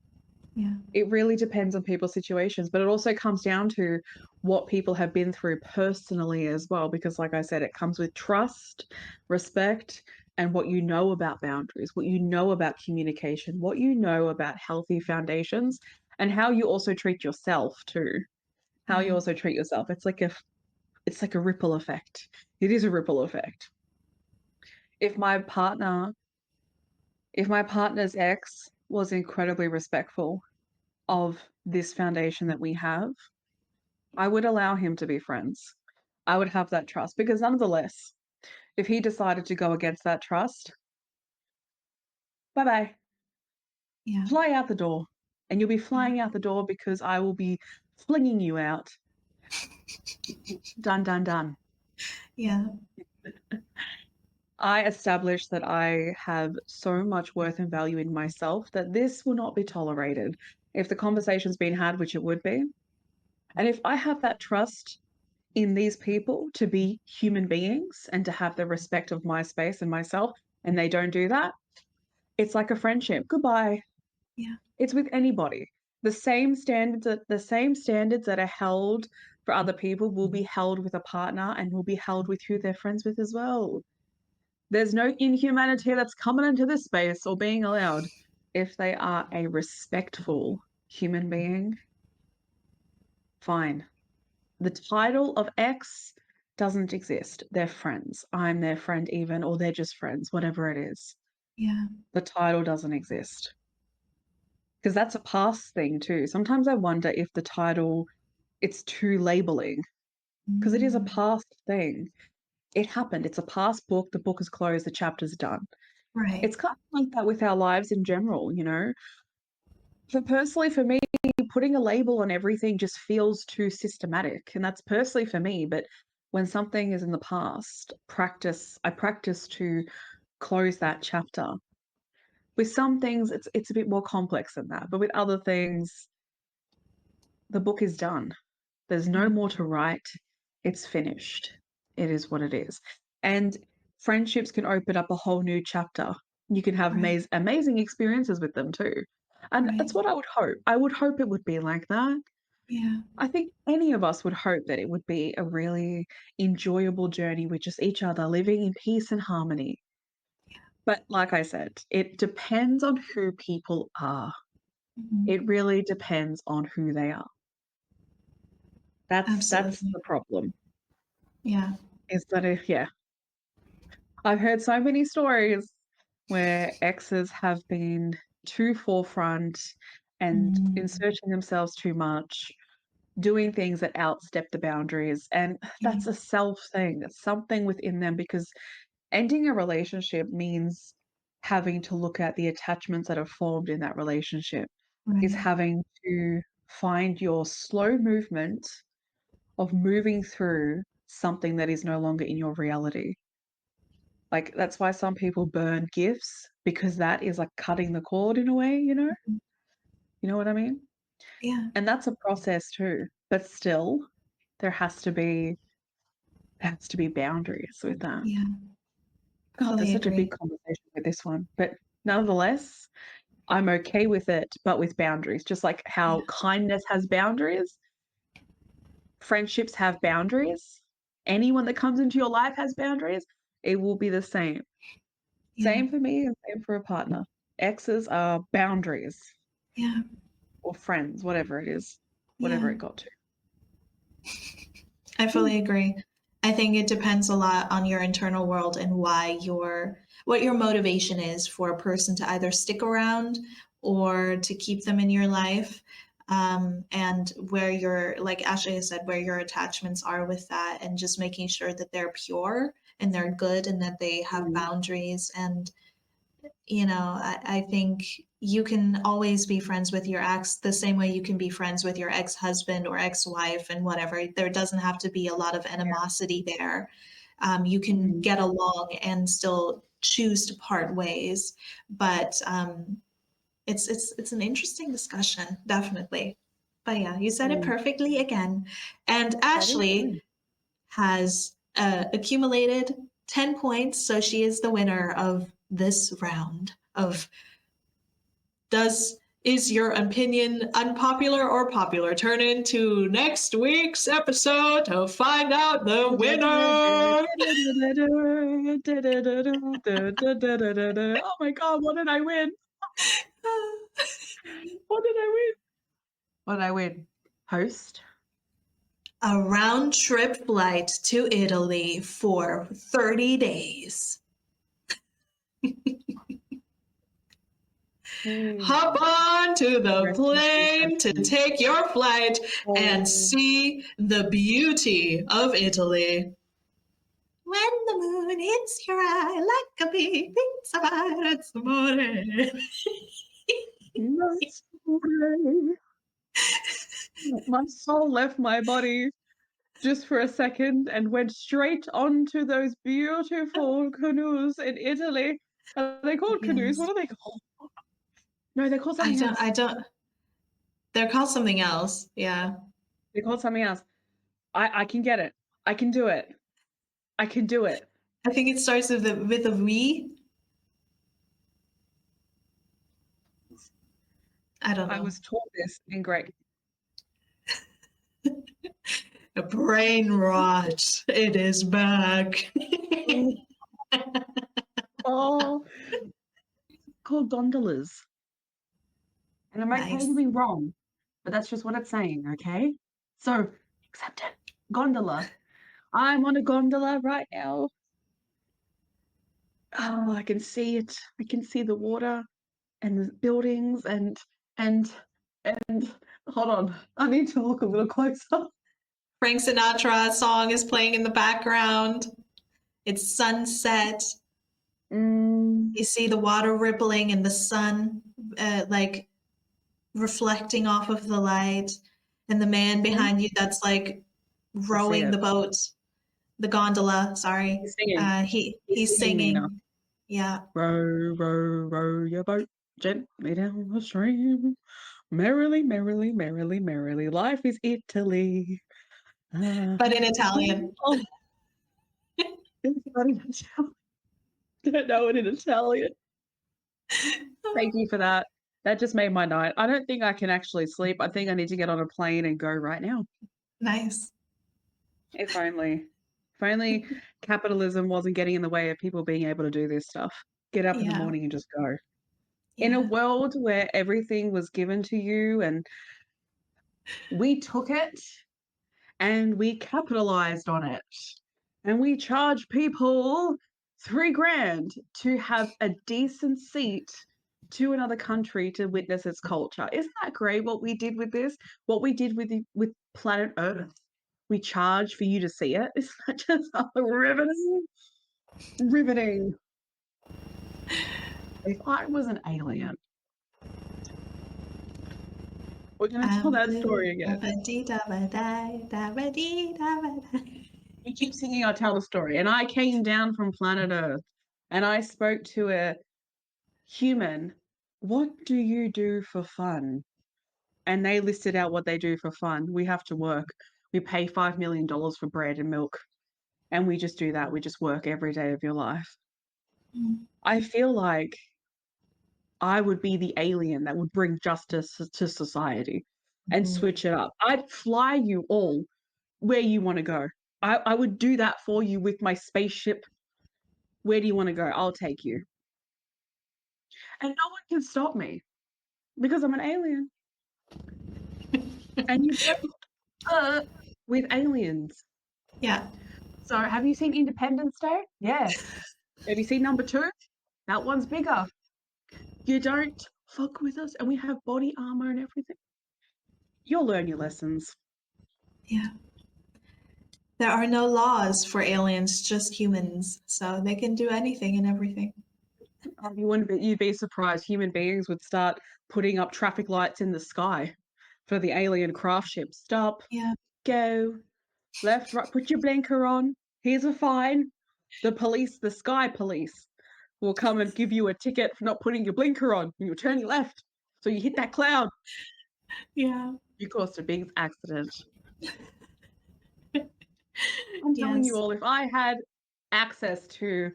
Yeah. It really depends on people's situations, but it also comes down to what people have been through personally as well, because like I said, it comes with trust, respect, and what you know about boundaries, what you know about communication, what you know about healthy foundations, and how you also treat yourself too. How you Yeah. also treat yourself. It's like a ripple effect. It is a ripple effect. If my partner, if my partner's ex was incredibly respectful of this foundation that we have, I would allow him to be friends. I would have that trust because nonetheless, if he decided to go against that trust, bye bye, Yeah. fly out the door. And you'll be Yeah. flying out the door because I will be flinging you out. Done, done, done. Yeah. I established that I have so much worth and value in myself that this will not be tolerated. If the conversation's been had, which it would be, and if I have that trust in these people to be human beings and to have the respect of my space and myself, and they don't do that, it's like a friendship. Goodbye. Yeah. It's with anybody. The same standards that are held for other people will be held with a partner and will be held with who they're friends with as well. There's no inhumanity that's coming into this space or being allowed if they are a respectful human being. Fine. The title of X doesn't exist. They're friends. I'm their friend, even, or they're just friends, whatever it is. Yeah. The title doesn't exist. Because that's a past thing, too. Sometimes I wonder if the title, it's too labeling, because it is a Mm. past thing. It happened. It's a past book. The book is closed. The chapter's done. Right. It's kind of like that with our lives in general, you know? Personally, for me, putting a label on everything just feels too systematic. And that's personally for me. But when something is in the past, I practice to close that chapter. With some things, it's a bit more complex than that. But with other things, the book is done. There's no Yeah. more to write. It's finished. It is what it is. And friendships can open up a whole new chapter. You can have Right. amazing experiences with them too. And Right. that's what I would hope. I would hope it would be like that. Yeah. I think any of us would hope that it would be a really enjoyable journey with just each other, living in peace and harmony. But like I said, it depends on who people are. Mhm. It really depends on who they are. That's Absolutely. the problem. Yeah. Is that if yeah. I've heard so many stories where exes have been too forefront and Mm. inserting themselves too much, doing things that outstep the boundaries. And Yeah. that's a self thing. That's something within them because ending a relationship means having to look at the attachments that have formed in that relationship, is Right. having to find your slow movement of moving through something that is no longer in your reality. Like, that's why some people burn gifts, because that is like cutting the cord in a way, you know? Mhm. You know what I mean? Yeah. And that's a process too. But still, there has to be boundaries with that. Yeah. God, there's Fully such a big agree. conversation with this one. But nonetheless, I'm okay with it, but with boundaries. Just like Yeah. how kindness has boundaries, friendships have boundaries. Anyone that comes into your life has boundaries. It will be the same. Yeah. Same for me and same for a partner. Exes are boundaries, Yeah. or friends, whatever it is, whatever Yeah. it got to. I Hmm. fully agree. I think it depends a lot on your internal world and what your motivation is for a person to either stick around or to keep them in your life. And where your, like Ashley has said, where your attachments are with that, and just making sure that they're pure and they're good and that they have Mm. boundaries. And I think you can always be friends with your ex the same way you can be friends with your ex-husband or ex-wife and whatever. There doesn't have to be a lot of animosity there. You can Mm. get along and still choose to part ways, but it's an interesting discussion, definitely. But yeah, you said it Mm. perfectly again. And That is Ashley true. has accumulated 10 points, so she is the winner of this round of does is your opinion unpopular or popular? Turn into next week's episode to find out the winner. Oh my God, what did I win? What did I win? What did I win? Host? A round trip flight to Italy for 30 days. Hop on to the Rest in peace, plane to husband. take your flight and Oh, see the beauty of Italy. When the moon hits your eye like a big pizza bite, it's the morning. nice. My soul left my body just for a second and went straight onto those beautiful canoes in Italy. Are they called canoes? Yes. What are they called? No, they're called something else. I don't, they're called something else. Yeah. They're called something else. I can get it. I can do it. I can do it. I think it starts with a V. I don't I know. was taught this in grade. A brain rot. It is back. Oh, called gondolas. And I'm okay Nice. to be wrong, but that's just what it's saying, okay? So accept it. Gondola. I'm on a gondola right now. Oh, I can see it. I can see the water and the buildings and and hold on. I need to look a little closer. Frank Sinatra song is playing in the background. It's sunset. Mm, You see the water rippling and the sun like reflecting off of the light, and the man mm, behind you that's like I see rowing it. the boat, the gondola, sorry. He's singing. He's He's singing, Nina. singing. Yeah. Row, row, row your boat gently down the stream. Merrily, merrily, merrily, merrily. Life is Italy. Ah. But in Italian. Oh, it's not in Italian. Don't know it in Italian. Thank you for that. That just made my night. I don't think I can actually sleep. I think I need to get on a plane and go right now. Nice. If only. If only capitalism wasn't getting in the way of people being able to do this stuff. Get up in the Yeah. morning and just go. In a Yeah. world where everything was given to you and we took it and we capitalized on it and we charge people 3 grand to have a decent seat to another country to witness its culture. Isn't that great what we did with this? What we did with planet Earth. We charge for you to see it. Isn't that just riveting? Riveting. If I was an alien, we're going to tell that story again. We keep singing I'll tell the story. And I came down from planet Earth and I spoke to a human. What do you do for fun? And they listed out what they do for fun. We have to work. We pay $5 million for bread and milk. And we just do that. We just work every day of your life. I feel like I would be the alien that would bring justice to society and switch it up. I'd fly you all where you want to go. I would do that for you with my spaceship. Where do you want to go? I'll take you. And no one can stop me because I'm an alien. And you go with aliens. Yeah. So have you seen Independence Day? Yes. Have you seen number 2? That one's bigger. You don't fuck with us and we have body armor and everything. You'll learn your lessons. Yeah. There are no laws for aliens, just humans. So they can do anything and everything. You'd be surprised. Human beings would start putting up traffic lights in the sky for the alien craft ship. Stop. Yeah. Go. Left, right. Put your blinker on. Here's a fine. The police, the sky police, will come and give you a ticket for not putting your blinker on when you're turning left. So you hit that cloud. Yeah. You caused a big accident. I'm telling you all, if I had access to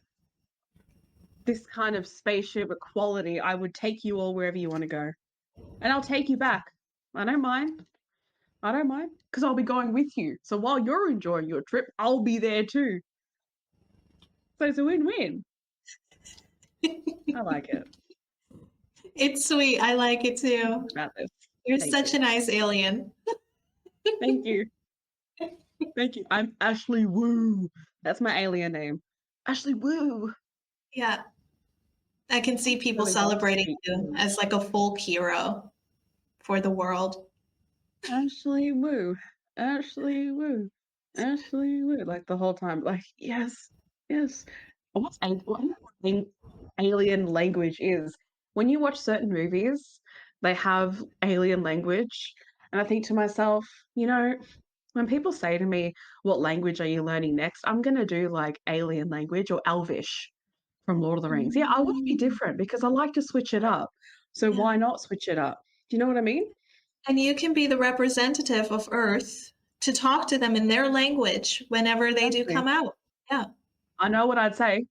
this kind of spaceship equality, I would take you all wherever you want to go. And I'll take you back. I don't mind. I don't mind. Because I'll be going with you. So while you're enjoying your trip, I'll be there too. So it's a win-win. I like it. It's sweet. I like it too. About this. You're such a nice alien. Thank you. Thank you. I'm Ashley Woo. That's my alien name. Ashley Woo. Yeah. I can see people Really celebrating you as like a folk hero for the world. Ashley Woo. Ashley Woo. Ashley Woo. Like the whole time. Like, yes. Yes. What I think alien language is. When you watch certain movies, they have alien language. And I think to myself, you know, when people say to me, what language are you learning next? I'm going to do like alien language or Elvish from Lord of the Rings. Yeah, I want to be different because I like to switch it up. So why not switch it up? Do you know what I mean? And you can be the representative of Earth to talk to them in their language whenever they do come out. Yeah. I know what I'd say.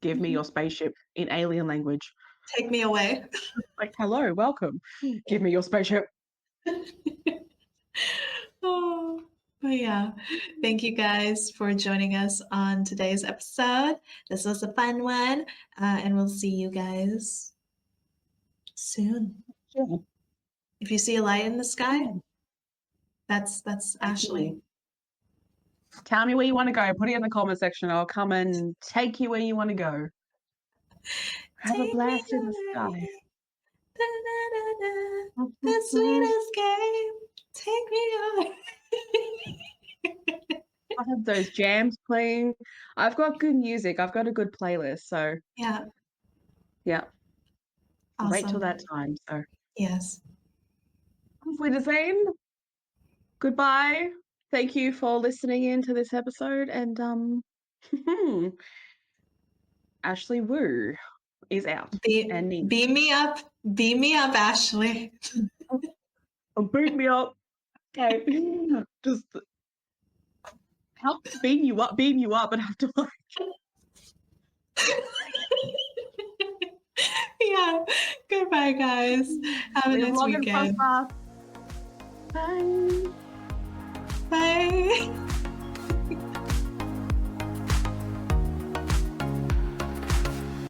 Give me your spaceship in alien language. Take me away. Like, hello, welcome. Give me your spaceship. Oh, but yeah. Thank you guys for joining us on today's episode. This was a fun one. And we'll see you guys soon. Yeah. If you see a light in the sky, that's Ashley. Tell me where you want to go. Put it in the comment section. I'll come and take you where you want to go. Have a blast in the sky. Da, da, da, da. The sweetest game. Take me away. I have those jams playing. I've got good music. I've got a good playlist. So yeah. Awesome. Wait till that time. So yes. Auf Wiedersehen. Goodbye. Thank you for listening in to this episode. And Ashley Woo is out. Beam me up. Beam me up, Ashley. Beat me up. Okay. Just help beam you up, and have to like. Yeah. Goodbye, guys. Have a nice weekend. Bye.